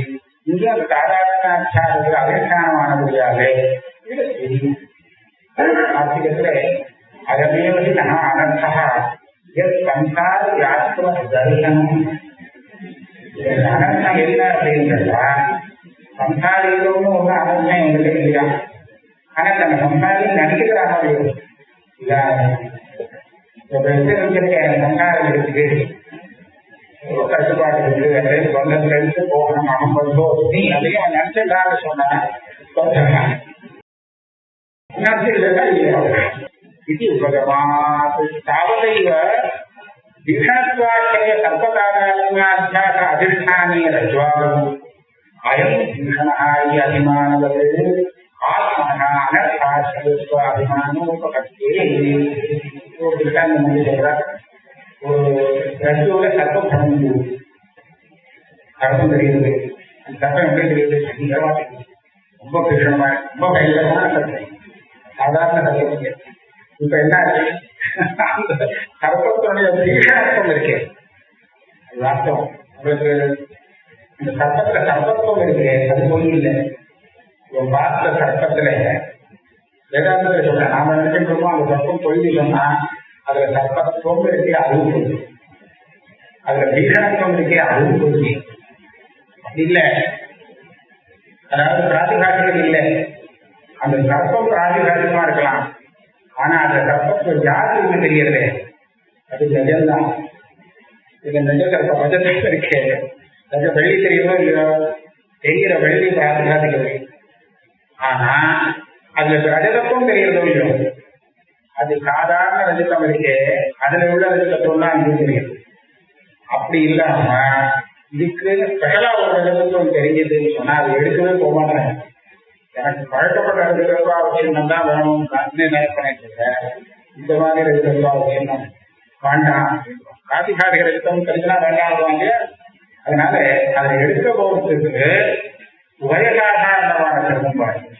இங்கே அந்த சாதாரண அதிஷ்டானமானபடியாக இதுல தெரியும். ஆசிரியத்துல அதமேவதி நான் அனந்தா சம்சார யாத்திர தரிசனம். அனந்தம் என்ன அப்படின்றா சம்சாரிக்கணும்னு ஒண்ணு அனந்தம் எங்களுக்கு இல்லையா? ஆனா தன்னை சம்சாரின்னு நினைக்கிற மாதிரி சம்சாரம் இருக்கு, கட்டுப்பாடு இருக்கு, சொந்தத்திலிருந்து போகணும், அகம்போ நீ அதையும் நினைச்சிட்டான்னு சொன்னா இது தாவதைவ பீஷணத்வாட்சய சர்ப்பகாராத்மாத்தியாக அதிஷ்டானே ரஜ்வாகம் அயம் பீஷணா அபிமானவது ஆத்மனா அனர்த்தாசயத்வ அபிமானோபகத்தே. ஒரு திட்டாந்த சொல்றார், ஒரு ரஜ்ஜுல சர்ப்பம் சமைந்து சர்ப்பம் தெரியுது. அந்த சர்ப்பம் எப்படி தெரியுது? சீக்கிரமா தெரியுது. ரொம்ப பீஷணமா ரொம்ப பயங்கரமான சர்ப்பம், சாதாரண சர்ப்பம். இப்ப என்ன அந்த சர்ப்பத்தினுடைய பீஷணத்துவம் இருக்கு, அது வாஸ்தவம். உங்களுக்கு இந்த சர்ப்பத்துல சர்ப்பத்துவம் இருக்கு, அது பொய் இல்லை. பார்த்த சர்ப்பத்துல வேதாந்தத்துல சொன்ன நாம நினைச்சிருக்கோமோ அந்த சர்ப்பம் பொய் சொன்னா அதுல சர்ப்பத்துவம் இருக்கு, அதுவும் பொய். அதுல பீஷணத்துவம் இருக்கு, அதுவும் பொய். இல்ல அதாவது பிராதிகாரிகள் இல்லை. அந்த சர்ப்பம் பிராதிகாரிகமா இருக்கலாம், ஆனா அந்த சர்ப்பத்துவ ஜாதி ஒண்ணு தெரியறது, அது நிஜம்தான். இது நிஜ சர்ப்பம் மஜத்துல இருக்கு. நிஜ வெள்ளி தெரியுமோ இல்லையோ, தெரிகிற வெள்ளி பிராதிகாரிகள். ஆனா அதுல ரஜதத்துவம் தெரியறதோ இல்லையோ, அது சாதாரண ரஜதம் இருக்கு, அதுல உள்ள ரஜதத்துவம் தான் இது தெரியுது. அப்படி இல்லாம இதுக்கு ஸ்பெஷலா ஒரு ரஜதத்துவம் தெரிஞ்சதுன்னு சொன்னா அது எடுக்கவே போக மாட்டேன். எனக்கு பழக்கப்பட்ட ரஜதத்துவ அவசியம் தான் வேணும் நினைப்பேன். இந்த மாதிரி ரஜதத்துவ அவசியம் தான் வேண்டாம், காதிகாரிக ரஜதம் தெரிஞ்சுனா வேண்டாம். அதனால அதை எடுக்க போறதுக்கு உபயசாதாரணமான சிரமம் பாருங்க.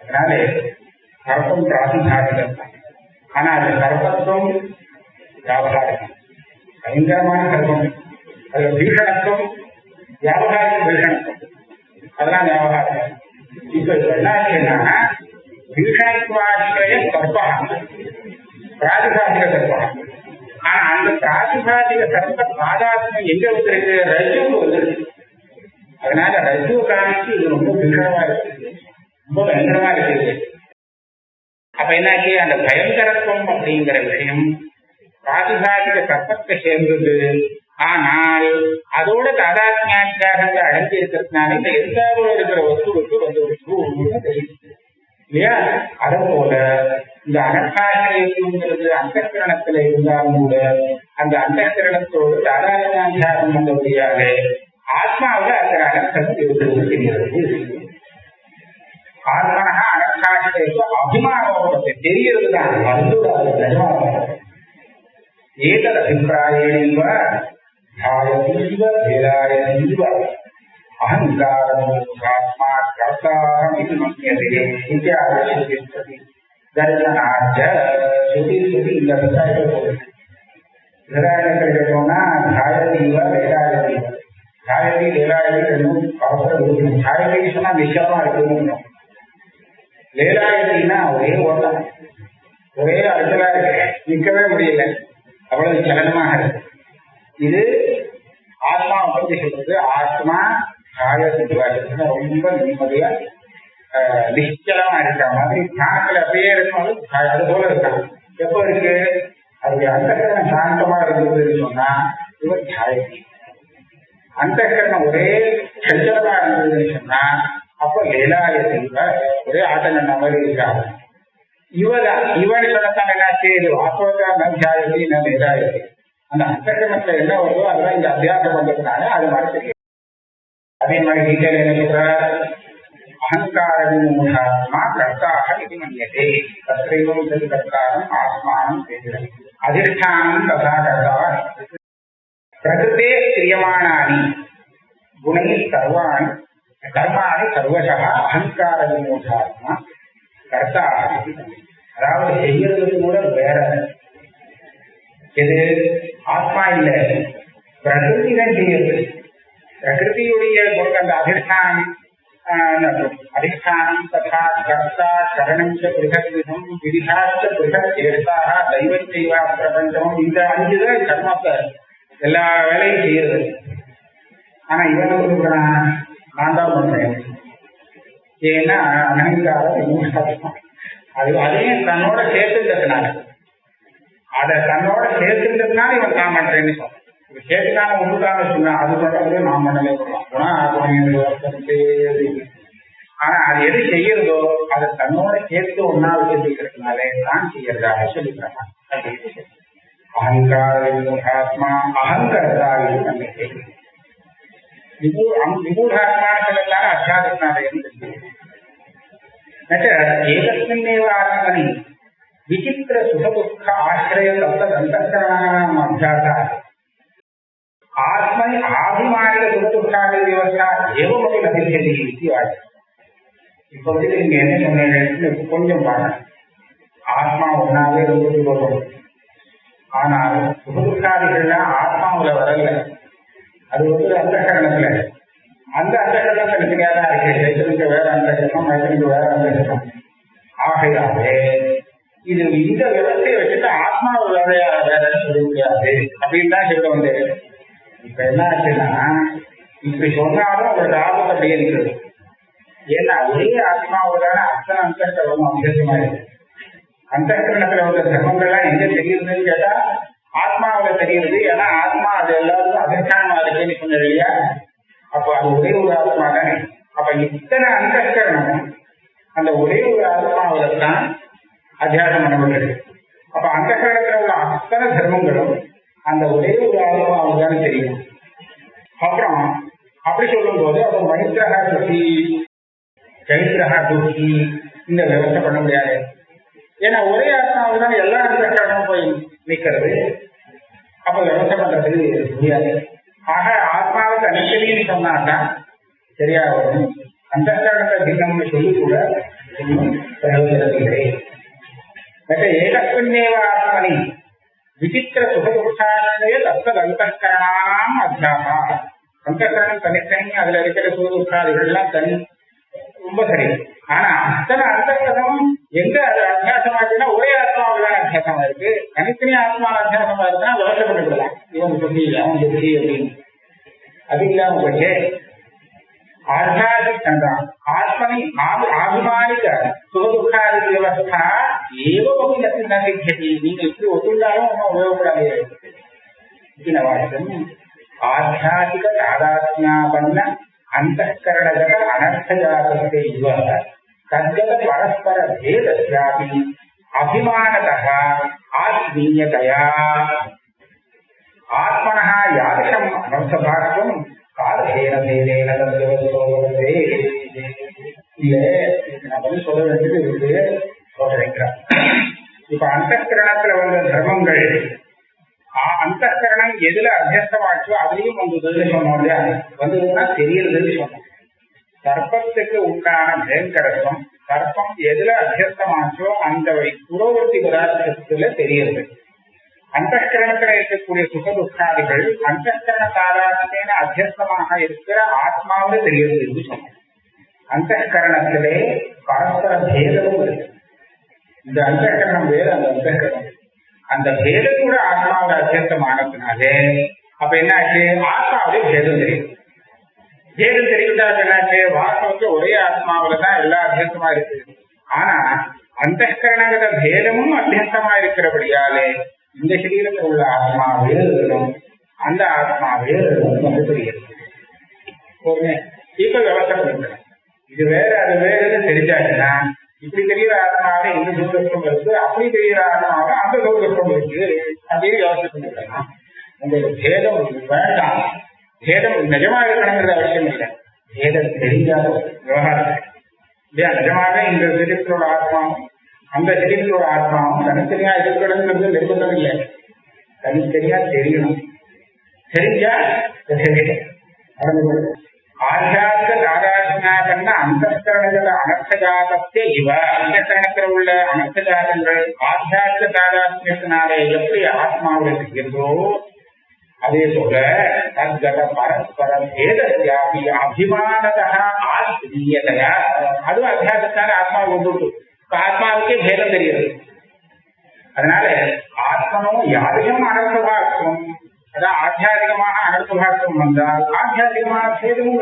அதனால சர்ப்பம் பிராதிகாரிகம், ஆனா அது சர்ப்பத்துவம் வியாபகாரிகம், பயங்கரமான சர்ப்பம். அதுல பீஷணத்துவம் வியாபகாரிக பீஷணத்துவம், அதெல்லாம் வியாபகாரிகம். இப்ப என்னாச்சுன்னா பீஷணத்வாசிரிய சர்ப்பம் பிராதிகாரிக சர்ப்பம். ஆனா அந்த பிராதிகாரிக சர்ப்ப சாதாரணம் எங்க வந்துருக்கு? ரஜு வந்துருக்கு. அதனால ரஜு காமிச்சு இது ரொம்ப பீஷணமா இருக்கு, ரொம்ப பயங்கரமா இருக்கு. அப்ப என்னாச்சு, அந்த பயங்கரத்துவம் அப்படிங்கிற விஷயம் பிராதிகாரிக சர்ப்பத்தை சேர்ந்தது. ஆனால் அதோட தாதாத்மியாத்தியாகங்கள் அடங்கி இருக்கிறதுனால இந்த எதிர்கால இருக்கிற வஸ்துவுக்கு வந்து ஒரு சூழ்நிலை தெரியுது இல்லையா? அதை போல இந்த அனர்த்தாசிரியங்கிறது அந்தக்கிரணத்துல இருந்தாலும் கூட அந்த அந்தக்கிரணத்தோடு தாதாத்மியாத்தியாகம் பண்ண முடியாது. ஆத்மாவில அந்த அனர்த்தம் இருக்கிறது தெரிகிறது. ஆத்மனா அனர்த்தாசிரியருக்கு அபிமானத்தை தெரியறதுதான் வந்துடாது நிஜமாக. ஏதது அபிப்பிராயேண தியாயதீவ வேலாயதீவ அஹங்காரம் ஆத்மா கர்த்தாரம் இது மன்யதே இத்யாதி தர்சனாச்ச சுதி சுதி இந்த விசாரிக்க போகுது. விசாரணை போனா தியாயதீவ வேலாயதீவ, தியாயதி வேலாயதி ரெண்டும் அவசரம் இருக்கணும். தியாயதி சொன்னா நிச்சயமா இருக்கணும். வேலாயதினா ஒரே ஓட்டம், ஒரே அழுத்தலா இருக்கு, நிற்கவே முடியல, அவ்வளவு சலனமாக இருக்கு. இது ஆத்மாவை பற்றி சொல்றது. ஆத்மா ரொம்ப நிம்மதியா நிச்சலமா இருக்கிற மாதிரி தியானத்துல அப்படியே இருக்கணும். அது போல இருக்காங்க. எப்ப இருக்கு அது அந்தகரணம் சாந்தமா இருந்ததுன்னு சொன்னா இவர் தியாயதி. அந்தகரணம் ஒரே சஞ்சலமா இருந்ததுன்னு சொன்னா அப்ப லேலாயத்தில் ஒரே ஆட்டங்கண்ண மாதிரி இருக்காங்க. இவன் சொல்லத்தான் என்னாச்சு, இது வாசவத்தான் தியாயதி ந லேலாயதி. அந்த அந்தகரணத்துல என்ன வருதோ அதெல்லாம் இந்த அத்தியாசம் பண்றதுனால அது மாதிரி தெரியும். அதே மாதிரி டீட்டெயில் என்ன சொல்றார், அகங்காரமா கர்த்தாக இது மன்யதே தத்ரைவம் தது கர்த்தாரம் ஆத்மானம் பேசுகிறது அதிஷ்டானம் ததா கர்த்தா பிரகிருதே கிரியமானானி குணை சர்வாணி கர்மாணி சர்வசா அகங்கார விமோசாத்மா கர்த்தா. அதாவது செய்யறது கூட வேற, இது ஆத்மா இல்ல, பிரகிருதி தான் செய்யறது. பிரகிருதியுடைய பொருள் அந்த அதிஷ்டானம் அதிஷ்டானம் ததா கர்த்தா சரணம் பிருகத் விதம் விதிஷாச்ச பிருகத் ஏற்பாக தெய்வம் செய்வா பிரபஞ்சம், இந்த 5 தான் கர்மத்தை எல்லா வேலையும் செய்யறது. ஆனா இவன் சொல்றான் நான் தான் பண்றேன். ஏன்னா அகங்காரம் அதையும் தன்னோட சேர்த்துட்டதுனால அதை தன்னோட சேர்த்துட்டதுனால இவன் தான் பண்றேன்னு சொல்றான். இப்ப சேர்த்துக்கான ஒன்றுக்கான சொன்னா அது பண்றது நான் பண்ணலே சொல்லலாம் குணம். ஆனா அது எது செய்யறதோ அதை தன்னோட சேர்த்து ஒன்னா வச்சிருக்கிறதுனாலே தான் செய்யறதாக சொல்லிக்கிறாங்க. அகங்காரமா அகங்கரதா நம்பிக்கை விமூடாத்மான சொல்லத்தான அத்தியாசத்தினாலே ஏகஸ்மின்னேவ ஆத்மனி விசித்திர சுகதுக்க ஆசிரிய தந்தகரணாம் அபியாச ஆத்மனி ஆபிமானிக சுகதுக்காக விவசாய ஏவமதி நதிச்சதி வாய்ப்பு. இப்ப நீங்க என்ன சொன்னீங்க கொஞ்சம் பாருங்க. ஆத்மா ஒன்னாவே ரொம்ப சுகம். ஆனால் சுகதுக்காதிகள்லாம் ஆத்மாவுல வரல. அது அந்த கரணத்துல அந்த கரணம் தனித்தனியாதான் இருக்கு. சைத்தனுக்கு வேற அந்த கரணம், மனிதனுக்கு வேற அந்த கரணம். ஆகையாவே இது இந்த விவசாய வச்சுட்டு ஆத்மாவை வேற சொல்ல முடியாது அப்படின்னு தான் சொல்ல வந்தது. இப்ப என்ன ஆச்சுன்னா இப்படி சொன்னாலும் ஒரு ஆபத்து அப்படியே இருக்குது. ஏன்னா ஒரே ஆத்மாவோட அத்தனை அந்தகரணம் அபியசமா இருக்கு. அந்தகரணத்துல உள்ள தர்மங்கள்லாம் எங்க தெரியுதுன்னு கேட்டா ஆத்மாவில தெரியுது. ஏன்னா ஆத்மா அது எல்லாருக்கும் அதிஷ்டானமா இருக்குன்னு சொன்னது இல்லையா? அப்ப அது ஒரே ஒரு ஆத்மா தானே. அப்ப இத்தனை அந்தகரணம் அந்த ஒரே ஒரு ஆத்மாவில தான் அத்தியாசம் பண்ணப்பட்டது. அப்ப அந்தகரணத்துல உள்ள அத்தனை தர்மங்களும் அந்த ஒரே ஒரு ஆத்மாவுக்கு தானே தெரியும். அப்புறம் அப்படி சொல்லும் போது அப்ப மைத்ரஹா சுகி சைத்ரஹா துக்கி இந்த விவசாயம் பண்ண முடியாது. ஏன்னா ஒரே ஆத்மாவுக்கு தான் எல்லா அந்தகரணமும் போய் நிற்கிறது. அப்ப விவசாயம் பண்றதுக்கு முடியாது. ஆக ஆத்மாவை தனித்தனின்னு சொன்னாதான் சரியா வரும். அந்த கரணத்தை தினம்னு சொல்லி கூட இன்னும் பிரயோஜனமில்லை. ஏகஸ்மின்னேவ ஆத்மனி விசித்திர சுகதுக்காலே தத்தது அந்தகரணாம் அத்தியாசா. அந்தகரணம் தனித்தனி அதுல இருக்கிற சுகதுக்காதிகள்லாம் தனி ரொம்ப சரி. ஆனா அத்தனை அந்தகரணம் எங்க அது அத்தியாசமாச்சுன்னா ஒரே ஆத்மாவுதான் அத்தியாசமா இருக்கு. தனித்தனி ஆத்மா அத்தியாசமா இருக்குன்னா விவசாயம் பண்ணிவிடலாம். இவன் சொல்லி அவன் சொல்லி அப்படின்னு அது இல்லாம போச்சு. ஆத்மாதிதான் ஆத்மனி ஆபிமானிக சுகதுக்காதி வியவஸ்தா ஏவமபி நசித்தி. நீங்க இப்படி ஒத்துண்டாலும் ஒன்றும் உபயோகப்படாது. வாக்கியம் ஆத்தியாசிக தாதாத்மியாபன்ன அந்தகரணகத அனர்த்தஜாதத்தை இவ தத்கத பரஸ்பர பேதஸ்யாபி அபிமானதः ஆத்மீயதயா ஆத்மனः யாதசம் அனர்த்தபாகம் காலேன பேதேன தத்வதே. இல்ல நான் பதில் சொல்ல வேண்டியது இருக்கு, சொல்றேன். இப்ப அந்தகரணத்துல வந்த தர்மங்கள் அந்தகரணம் எதுல அத்தியஸ்தமாச்சோ அதுலயும் வந்ததுன்னு சொன்னோம் இல்லையா? வந்ததுன்னா தெரியறதுன்னு சொன்னோம். சர்ப்பத்துக்கு உண்டான பயங்கரத்துவம் சர்ப்பம் எதுல அத்தியஸ்தமாச்சோ அந்த புரோவர்த்தி பதார்த்தத்துல தெரியறது. அந்தகரணத்துல இருக்கக்கூடிய சுகதுக்காதிகள் அந்தகரண தாராளத்தேன அத்தியஸ்தமாக இருக்கிற ஆத்மாவில தெரியறது என்று சொன்னோம். அந்தகரணத்திலே பரஸ்பர பேதமும் இருக்கு. இந்த அந்தகரணம் வேறு அந்த அந்தகரணம் அந்த பேதம் கூட ஆத்மாவோட அத்தியஸ்தமானதுனாலே அப்ப என்னாச்சு? ஆத்மாவிலே பேதம் தெரியும். பேதம் தெரிவித்தா என்னாச்சு? வாஸ்தவத்துல ஒரே ஆத்மாவில தான் எல்லா அத்தியஸ்தமா இருக்கு. ஆனா அந்தகரணகத பேதமும் அத்தியஸ்தமா இருக்கிறபடியாலே இந்த சரீரத்தில் உள்ள ஆத்மா வேறுகளும் அந்த ஆத்மா வேறுகளும் வந்து தெரிகிறது. இப்ப விவசாயம் பண்ணணும். இது வேற அது வேறுன்னு தெரிஞ்சாச்சுன்னா இப்படி தெரிகிற ஆத்மாவில இந்த சூழக்கம் இருக்கு, அப்படி தெரிகிற ஆத்மாவில அந்த சூழக்கம் இருக்கு அப்படின்னு யோசனை பண்ணிக்கலாம். உங்களுக்கு பேதம் வேண்டாம். பேதம் நிஜமா இருக்கணுங்கிறது அவசியம் இல்லை. பேதம் தெரியாத விவகாரம் இல்லையா? நிஜமாக இந்த சரீரத்தோட ஆத்மாவும் அந்த சரீரத்தோட ஆத்மாவும் தனித்தனியா இருக்கணுங்கிறது நிர்பந்தம் இல்லை. தனித்தனியா தெரியணும். தெரிஞ்சா ஆத்தியாத்மிக தாதாத்மியாகன்னா அந்தகரணகத அனர்த்தஜாதத்தே இவ. அந்தகரணத்தில் உள்ள அனர்த்தஜாதங்கள் ஆத்தியாத்மிக தாதாத்மியத்தினாலே எப்படி ஆத்மாவில் இருக்கிறதோ அதே போல தத்கத பரஸ்பர பேதஸ்யாபி அபிமானதா ஆத்மீயதயா. அதுவும் அத்தியாசத்தான ஆத்மாவை கொண்டு ஆத்மாவுக்கே பேதம் தெரிகிறது. அதனால ஆத்மனும் யாரையும் அனர்த்தபாக்கம், அதான் ஆத்தியாதிகமான அனர்த்தபாக்கம் வந்தால் ஆத்தியாதிகமான பேதமும்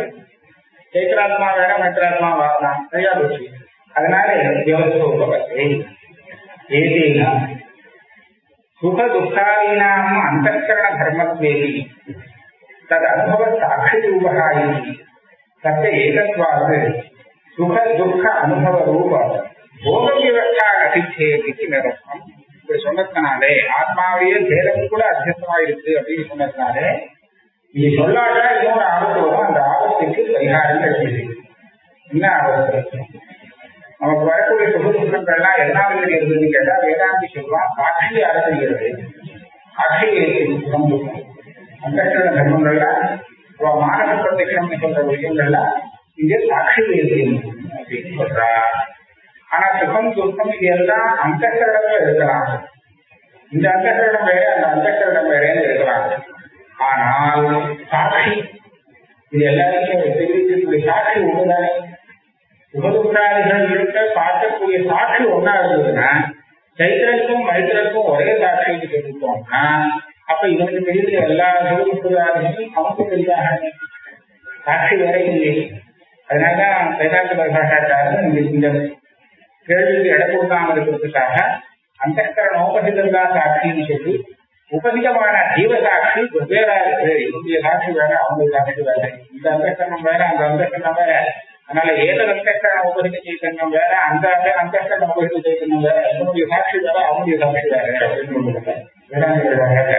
சைத்திராத்மா வேற மைத்திராத்மா வாரதான் சரியா போச்சு. அதனால வியவஸ்தோபவத்தை ஏதேனா சுக துக்காதீனாம் அந்தఃகரண தர்மத்வேதி தத் அனுபவ சாட்சி ரூபா தத்த ஏகத்வாது சுக துக்க அனுபவ ரூப போக வியவஸ்தா கதிச்சேதி நிரப்பம். இப்படி சொன்னதுனாலே ஆத்மாவுடைய பேதம் கூட அத்தியஸ்தமா இருக்கு அப்படின்னு சொன்னதுனாலே இது சொல்லாட்டா இன்னொரு ஆபத்து வரும். அந்த ஆபத்துக்கு பரிகாரம் கிடைக்குது. என்ன ஆபத்து? நமக்கு வரக்கூடிய சுக துக்கங்கள்லாம் எல்லாம் இருக்குதுன்னு கேட்டா வேதாந்தி சொல்லுவான் சாட்சி அரசுகிறது. சாட்சி அந்த தர்மங்கள்லாம் மானச பிரத்யக்ஷம்னு சொல்ற விஷயங்கள்லாம் இங்க சாட்சி அப்படின்னு சொல்றா. ஆனா சுகம் துக்கம் இது எல்லாம் அந்த கரணத்துல இருக்கலாம். இந்த அந்த கரணம் வேற அந்த அந்த கரணம் வேறன்னு இருக்கலாம். ஆனால் சாட்சி இது எல்லாருக்கும் தெரிவிக்கக்கூடிய சாட்சி ஒண்ணுதானே. சுகதுக்காரிகள் இருக்க பார்க்கக்கூடிய சாட்சி ஒன்னா இருந்ததுன்னா சைத்திரக்கும் மைத்திரக்கும் ஒரே சாட்சின்னு சொல்லிட்டோம்னா அப்ப இவனுக்கு தெரிஞ்ச எல்லா சுகதுக்காரிகளும் அவனுக்கு தெரியாக சாட்சி வேற இல்லை. அதனாலதான் வேதாந்த பரிபாஷாச்சாரன் இந்த கேள்விக்கு இடம் கொடுக்காம இருக்கிறதுக்காக அந்தகரணோபசிதா சாட்சின்னு சொல்லி உபசிதமான ஜீவசாட்சி வெவ்வேறா இருக்கு. இவங்களுடைய சாட்சி வேற அவங்களுடைய சாட்சி வேற. இந்த அந்தகரணம் வேற அந்த அந்தகரணம் வேற. அதனால ஏதோ அந்தகரண உபசித சைத்தன்யம் வேற அந்த அந்தகரண உபசித சைத்தன்யம் வேற. இவங்களுடைய சாட்சி வேற அவங்களுடைய சாட்சி வேற அப்படின்னு வேற.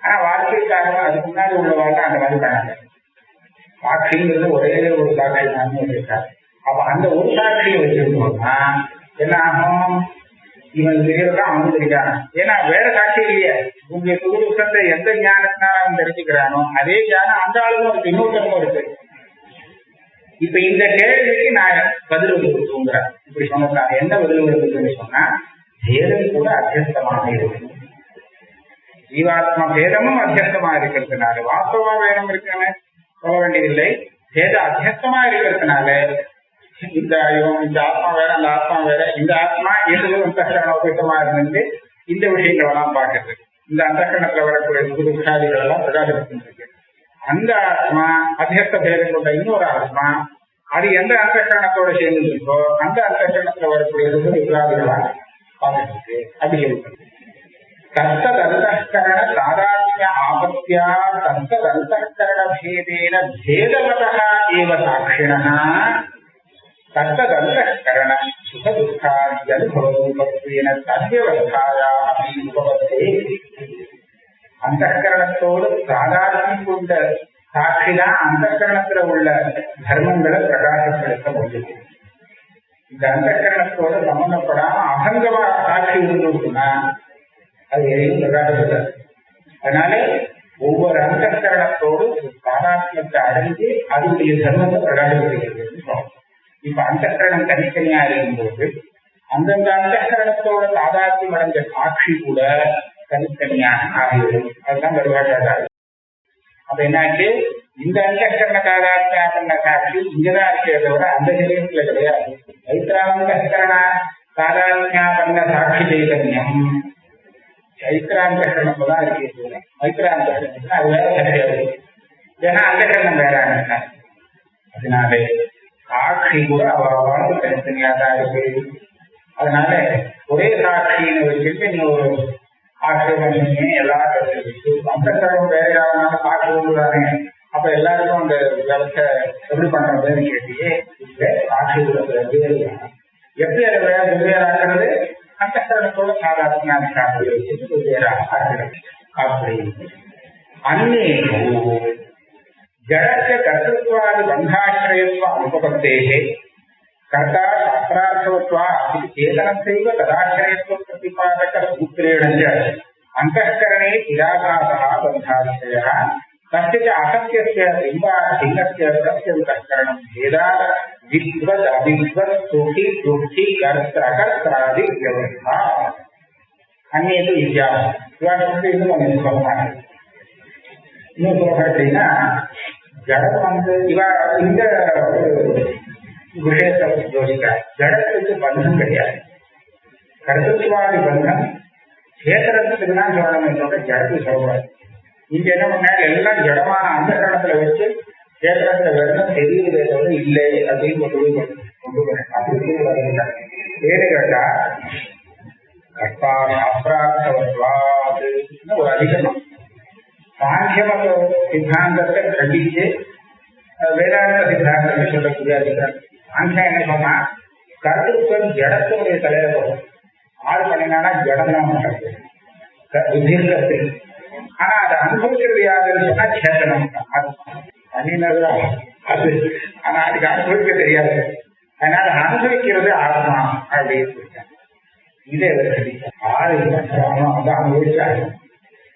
ஆனா வாழ்க்கைக்காக அதுக்கு முன்னாடி உள்ள வாழ்க்கை அந்த மாதிரி பண்ணாங்க. சாட்சிங்கிறது ஒரே ஒரு சாட்சி தான் இருக்காரு. அப்ப அந்த ஒரு சாட்சியை வச்சிருந்தோம்னா என்ன ஆகும்? இவன் தெரியறதான் அவனும் தெரிஞ்சான். ஏன்னா வேற சாட்சி இல்லையே. உங்களுடைய சுகுதுக்கத்தை எந்த ஞானத்தினால அவன் தெரிஞ்சுக்கிறானோ அதே ஞானம் அந்த ஆளுக்கும் இருக்கு, இன்னொருத்தருக்கும் இருக்கு. இப்ப இந்த கேள்விக்கு நான் பதில் கொடுத்துங்கிறேன். இப்படி சொன்னா என்ன பதில் கொடுத்துன்னு சொன்னா பேதம் கூட அத்தியஸ்தமாக இருக்கு. ஜீவாத்மா பேதமும் அத்தியஸ்தமா இருக்கிறதுனால வாஸ்தவமா வேதம் இருக்குன்னு சொல்ல வேண்டியதில்லை. பேத அத்தியஸ்தமா இருக்கிறதுனால இந்த ஆத்மா வேற அந்த ஆத்மா வேற. இந்த ஆத்மா அந்தகரணோபேதமா இருந்து இந்த விஷயங்கள் எல்லாம் பார்க்கறது. இந்த அந்தகரணத்துல வரக்கூடிய சுகுதுக்காதிகள் எல்லாம் பிரகாசப்படுத்திருக்கு. அந்த ஆத்மா அத்தியஸ்த பேதம் கொண்ட இன்னொரு ஆத்மா அது எந்த அந்தகரணத்தோட சேர்ந்து இருக்கோ அந்த அந்தகரணத்துல வரக்கூடிய சுகுதுக்காதிகளா பார்க்கறதுக்கு அபிஷேகம். தத்ததந்தகரண தாதாத்மிய ஆபத்தியா தத்ததந்தகரண பேதேன பேதவதः ஏவ சாட்சிணः தத்ததந்தகரண சுக துக்காதி அனுபவரூபத்வேன தத்யவஸ்தாயா அபியுபவத்தே. அந்தகரணத்தோடு தாதாத்மியம் கொண்ட சாட்சிதான் அந்தகரணத்துல உள்ள தர்மங்களை பிரகாசப்படுத்த முடியும். இந்த அந்தகரணத்தோடு சம்பந்தப்படாம அகங்கமா சாட்சி இருந்தோம்னா அது எதையும் பிரகாசப்படாது. அதனால ஒவ்வொரு அந்தகரணத்தோடு தாதாத்மியத்தை அடைஞ்சு அதனுடைய தர்மத்தை பிரகாசப்படுகிறது. இப்ப அந்தகரணம் தனித்தனியா இருக்கும்போது அந்தந்த அந்தகரணத்தோட தாதாத்மியம் அடைஞ்ச சாட்சி கூட தனித்தனியாக ஆகிவிடும். அதுதான் பரிபாஷாச்சாரம். அப்ப என்னாச்சு? இந்த அந்தகரண தாதாத்மியா பண்ண சாட்சி இங்கதான் இருக்கிறத விட அந்த சரீரத்துல கிடையாது. சைத்திராந்தகரண தாதாத்மியா பண்ண சாட்சி சைதன்யம் சைத்திராந்தகரணம் தான் இருக்கிறது. மைத்திராந்தகரணம் அது வேற கிடையாது. ஏன்னா அந்தகரணம் வேற. அதனால சாட்சி கூட அவளுக்கு தனித்தனியா தான் இருக்கு. அதனால ஒரே சாட்சின்னு வச்சுட்டு இன்னொரு ஆட்சேபம் எல்லாரும் அந்தகரணம் வேற யாருனாலும் சாட்சி ஒன்றுதானே. அப்ப எல்லாருக்கும் அந்த விவசாய எப்படி பண்றதுன்னு கேட்டியே இல்ல. சாட்சி கூட வேறு எப்படி அதை வெவ்வேறு ஆகிறது? அந்தகரணத்தோட சாதாரண சாட்சி வச்சுட்டு வெவ்வேறாக ஆகிறது. அப்படி அந்நேகோ ஜடस्य கர்த்தத்வாதி பந்தாश्रयत्व अनुपपत्तेः कर्ता शास्त्रार्थवत्वात् चेतनस्यैव तदाश्रयत्व प्रतिपादक सूत्रेण च अन्तःकरणे निराभासः बन्धाश्रयः तस्य च असत्यस्य बिम्बाधिकस्य प्रत्यन्तःकरणं भेदात् विद्वद् अविद्वत् सुखी दुःखी कर्त्रादि व्यवस्था अन्येतु विद्याः இன்னும் சொல்றீங்கன்னா ஜடம் வந்து இந்த விஷயத்தை யோசிக்கிறார். ஜடத்துக்கு பந்தம் கிடையாது. கருத்துவாதி பந்தம் சேத்திரத்துக்கு தான் சொல்லணுமே சொல்ற ஜடத்துக்கு சொல்லக்கூடாது. இங்க என்ன பண்ணாரு? எல்லாம் ஜடமான அந்த கரணத்துல வச்சு கேட்கற வெள்ளம் தெரியுதே தவிர இல்லை அப்படின்னு கொண்டு வரேன். அப்படி ஏன்னு கேட்டா கற்பா சாஸ்திரார்த்தவத்வாதுன்னு ஒரு அதிகரணம். சாங்கியமத சித்தாந்தத்தை கண்டிச்சு வேதாந்த சித்தாந்தத்தை சொல்லக்கூடிய அதிகாரம். சாங்கியம் என்ன சொன்னா கருத்துக்கள் ஜடத்தினுடைய தலையில வரும். ஆறு பண்ணினா ஜடம் தான் பண்றது புத்திர்கத்து. ஆனா அதை அனுபவிக்கிறது யாருன்னு சொன்னா சேத்தனம் பண்ணினதுதான் அது. ஆனா அதுக்கு அனுபவிக்க தெரியாது. அதனால அனுபவிக்கிறது ஆத்மா அப்படின்னு சொல்லிட்டாங்க. இதே ஆறு வந்து அனுபவிச்சாங்க.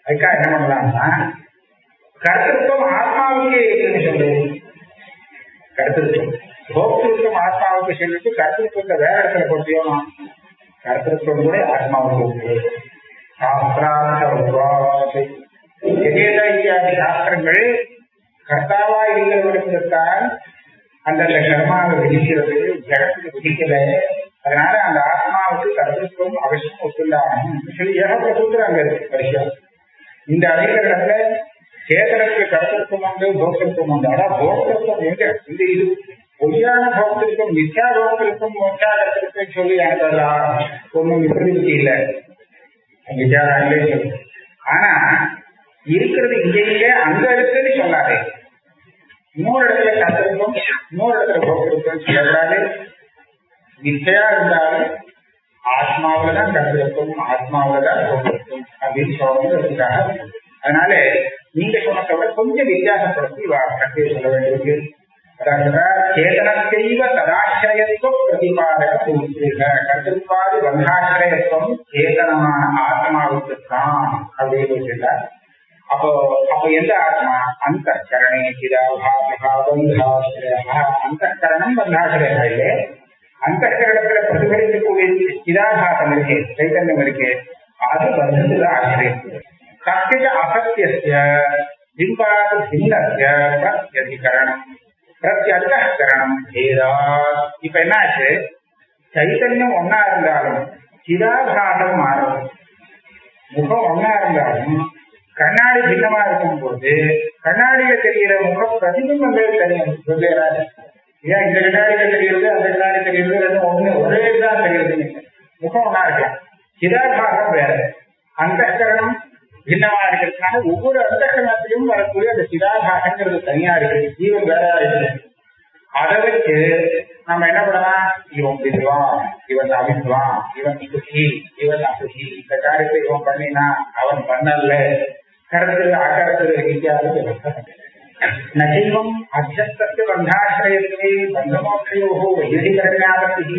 அதுக்காக என்ன பண்ணலாம்னா கருத்துருத்தம் ஆத்மாவுக்கே இருக்குன்னு சொல்றது. கருத்துருத்தம் போக்திருத்தம் ஆத்மாவுக்கு சொல்லிட்டு கருத்துருத்தத்தை வேற இடத்துல கொட்டியோம். கருத்துருத்தம் கூட ஆத்மாவுக்கு இத்தியாதி சாஸ்திரங்கள் கர்த்தாவா இருக்கிறவர்களுக்குத்தான் அந்தந்த கர்மாவை விதிக்கிறது, ஜடத்துக்கு விதிக்கல. அதனால அந்த ஆத்மாவுக்கு கருத்துருத்தம் அவசியம் ஒத்துள்ளாகும் சொல்லி ஏகப்பட்ட சூத்திரம் அங்க இருக்கு வருஷம். இந்த அதிகரணத்துல சேதனத்துக்கு கருத்துருத்தம் உண்டு, போக்திருத்தம் உண்டு. ஆனா போக்திருத்தம் எங்க இந்த இது பொய்யான போக்திருத்தம், மித்யா போக்திருத்தம், மோட்சா கருத்திருத்தம் சொல்லி அனுப்பலாம் ஒன்னும் விபரீதி இல்லை. ஆனா இருக்கிறது இங்கே அங்க இருக்குன்னு சொல்லாது. இன்னொரு இடத்துல கருத்திருத்தம், இன்னொரு இடத்துல போக்திருத்தம் சொல்லக்கூடாது. மித்யா இருந்தாலும் ஆத்மாவில்தான் கருத்திருத்தம், ஆத்மாவில்தான் போக்திருத்தம் அப்படின்னு சொல்றதுக்காக. அதனால நீங்க சொன்னதை கொஞ்சம் வித்தியாசப்படுத்தி கருத்தை சொல்ல வேண்டியிருக்கு. சேதனத்தைவ ததாசிரயத்துவ பிரதிபாதக சூத்திர கருத்துப்பாடு பந்தாசிரயத்துவம் சேதனமான ஆத்மாவுக்குத்தான் அப்படின்னு சொல்றார். அப்போ எந்த ஆத்மா அந்த கரணே சிதாபாசகா பந்தாசிரய. அந்த கரணம் பந்தாசிரயா இல்லை. அந்த கரணத்துல பிரதிபலிக்கக்கூடிய சிதாபாசம் இருக்கு, சைத்தன்யம் இருக்கு, அது பந்தத்துல ஆசிரியம். சத்திய அசத்திய பிம்பாத பின்னஸ்ய பிரத்யதிகரணம் பிரத்யர்த்தகரணம் பேதா. இப்ப என்னாச்சு, சைத்தன்யம் ஒன்னா இருந்தாலும் சிதாபாசம் மாறும். முகம் ஒன்னா இருந்தாலும் கண்ணாடி பின்னமா இருக்கும் போது கண்ணாடியில தெரிகிற முகம் பிரதிபிம்பங்கள் தெரியும் வெவ்வேறாது. ஏன் இந்த கண்ணாடியில தெரிகிறது அந்த கண்ணாடி தெரிகிறது ரெண்டும் ஒண்ணு ஒரே தான் தெரிகிறது. முகம் ஒன்னா இருக்கலாம், சிதாபாசம் வேற. அந்த கரணம் பின்னமா இருக்கிறதுனால ஒவ்வொரு அந்த கரணத்திலும் வரக்கூடிய அந்த சிதாபாசங்கிறது தனியா இருக்கு, ஜீவன் வேற இருக்கு. அதை வச்சு நம்ம என்ன பண்ணலாம், இவன் விடுவான், இவன் அவிழ்வான், இவன் சுகி, இவன் அசுகி, இந்த காரியத்தை இவன் பண்ணினா அவன் பண்ணல, கருத்து அக்கரத்து வித்தியாசம். நைவம் அத்தியஸ்தத்து பந்தாசிரயத்தை பந்தமோட்சயோகோ வைதிகரண்யாபத்தி.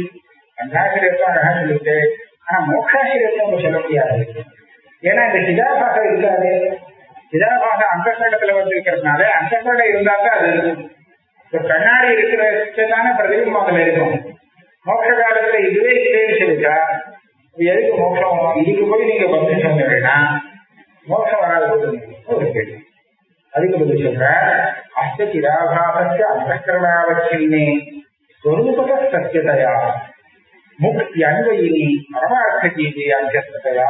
பந்தாசிரியத்துவம் அழகா சொல்லிட்டு, ஆனா மோட்சாசிரியத்துவம் சொல்ல முடியாது. ஏன்னா இந்த சிதாபாசம் இருக்காது. சிதாபாசம் அந்த இடத்துல வந்து இருக்கிறதுனால அந்த இடம் இருந்தாக்கா அது இருக்கும். இப்ப கண்ணாடி இருக்கிறதான பிரதிபிம்பம் இருக்கும். மோட்ச காலத்துல இதுவே இல்லைன்னு சொல்லிட்டா எதுக்கு மோட்சம்? இதுக்கு போய் நீங்க வந்து சொன்னீங்கன்னா மோட்சம் வராது ஒரு கேள்வி. அதுக்கு பதில் சொல்ற அஸ்த சிதாபாசத்து அந்தகரணாவச்சின்னே ஸ்வரூபக சத்தியதையா முக்தி அன்வயினி பரமார்த்த ஜீவி அந்தஸ்ததையா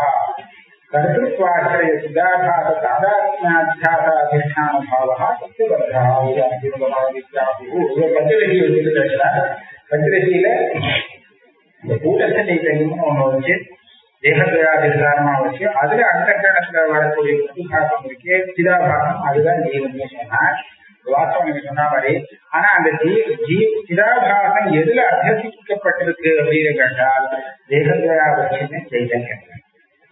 கர்த்திருவாசிரய சிதாபாச தாதாத்மியாத்தியாசாதிஷ்டான பாவா சத்தியபத்தா. பஞ்சதசி வச்சுட்டு பேசுறார். பஞ்சதசியில இந்த கூட்டத்தை சைத்தன்யம்னு ஒண்ணு வச்சு தேகத்வயாதிகாரமா வச்சு அதுல அந்த கணத்துல வரக்கூடிய பிரதிபாசம் இருக்கே சிதாபாசம், அதுதான் ஜீவன் சொன்னார். வாஸ்தவம் நீங்க சொன்ன மாதிரி. ஆனா அந்த சிதாபாசம் எதுல அத்தியசிக்கப்பட்டிருக்கு அப்படின்னு கேட்டால் தேகத்வயாவசியமே சைத்தன்யம்.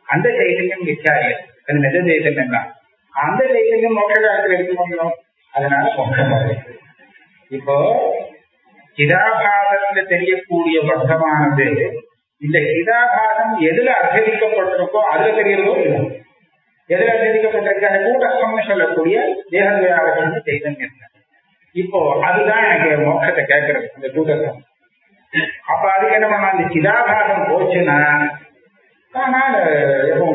அந்த சைத்தன்யம் மிச்சாரு, அது நிஜ சைத்தன்யம் தான். அந்த சைத்தன்யம் மோட்ச காலத்தில் இருக்க முடியும், அதனால மோட்சம் வருது. இப்போ சிதாபாசத்துல தெரியக்கூடிய பந்தமானது இந்த சிதாபாசம் எதுல அர்த்தரிக்கப்பட்டிருக்கோ அதுல தெரியறதோ இல்லை. எதுல அர்த்தரிக்கப்பட்டிருக்க அந்த கூட்டஸ்தம்னு சொல்லக்கூடிய தேகத்வயாவசியம் சைத்தன்யம். இப்போ அதுதான் எனக்கு மோட்சத்தை கேட்கறது, அந்த கூட்டஸ்தம். அப்ப அதுக்கு என்ன பண்ணா, அந்த சிதாபாசம் போச்சுன்னா ஆனால் எப்போ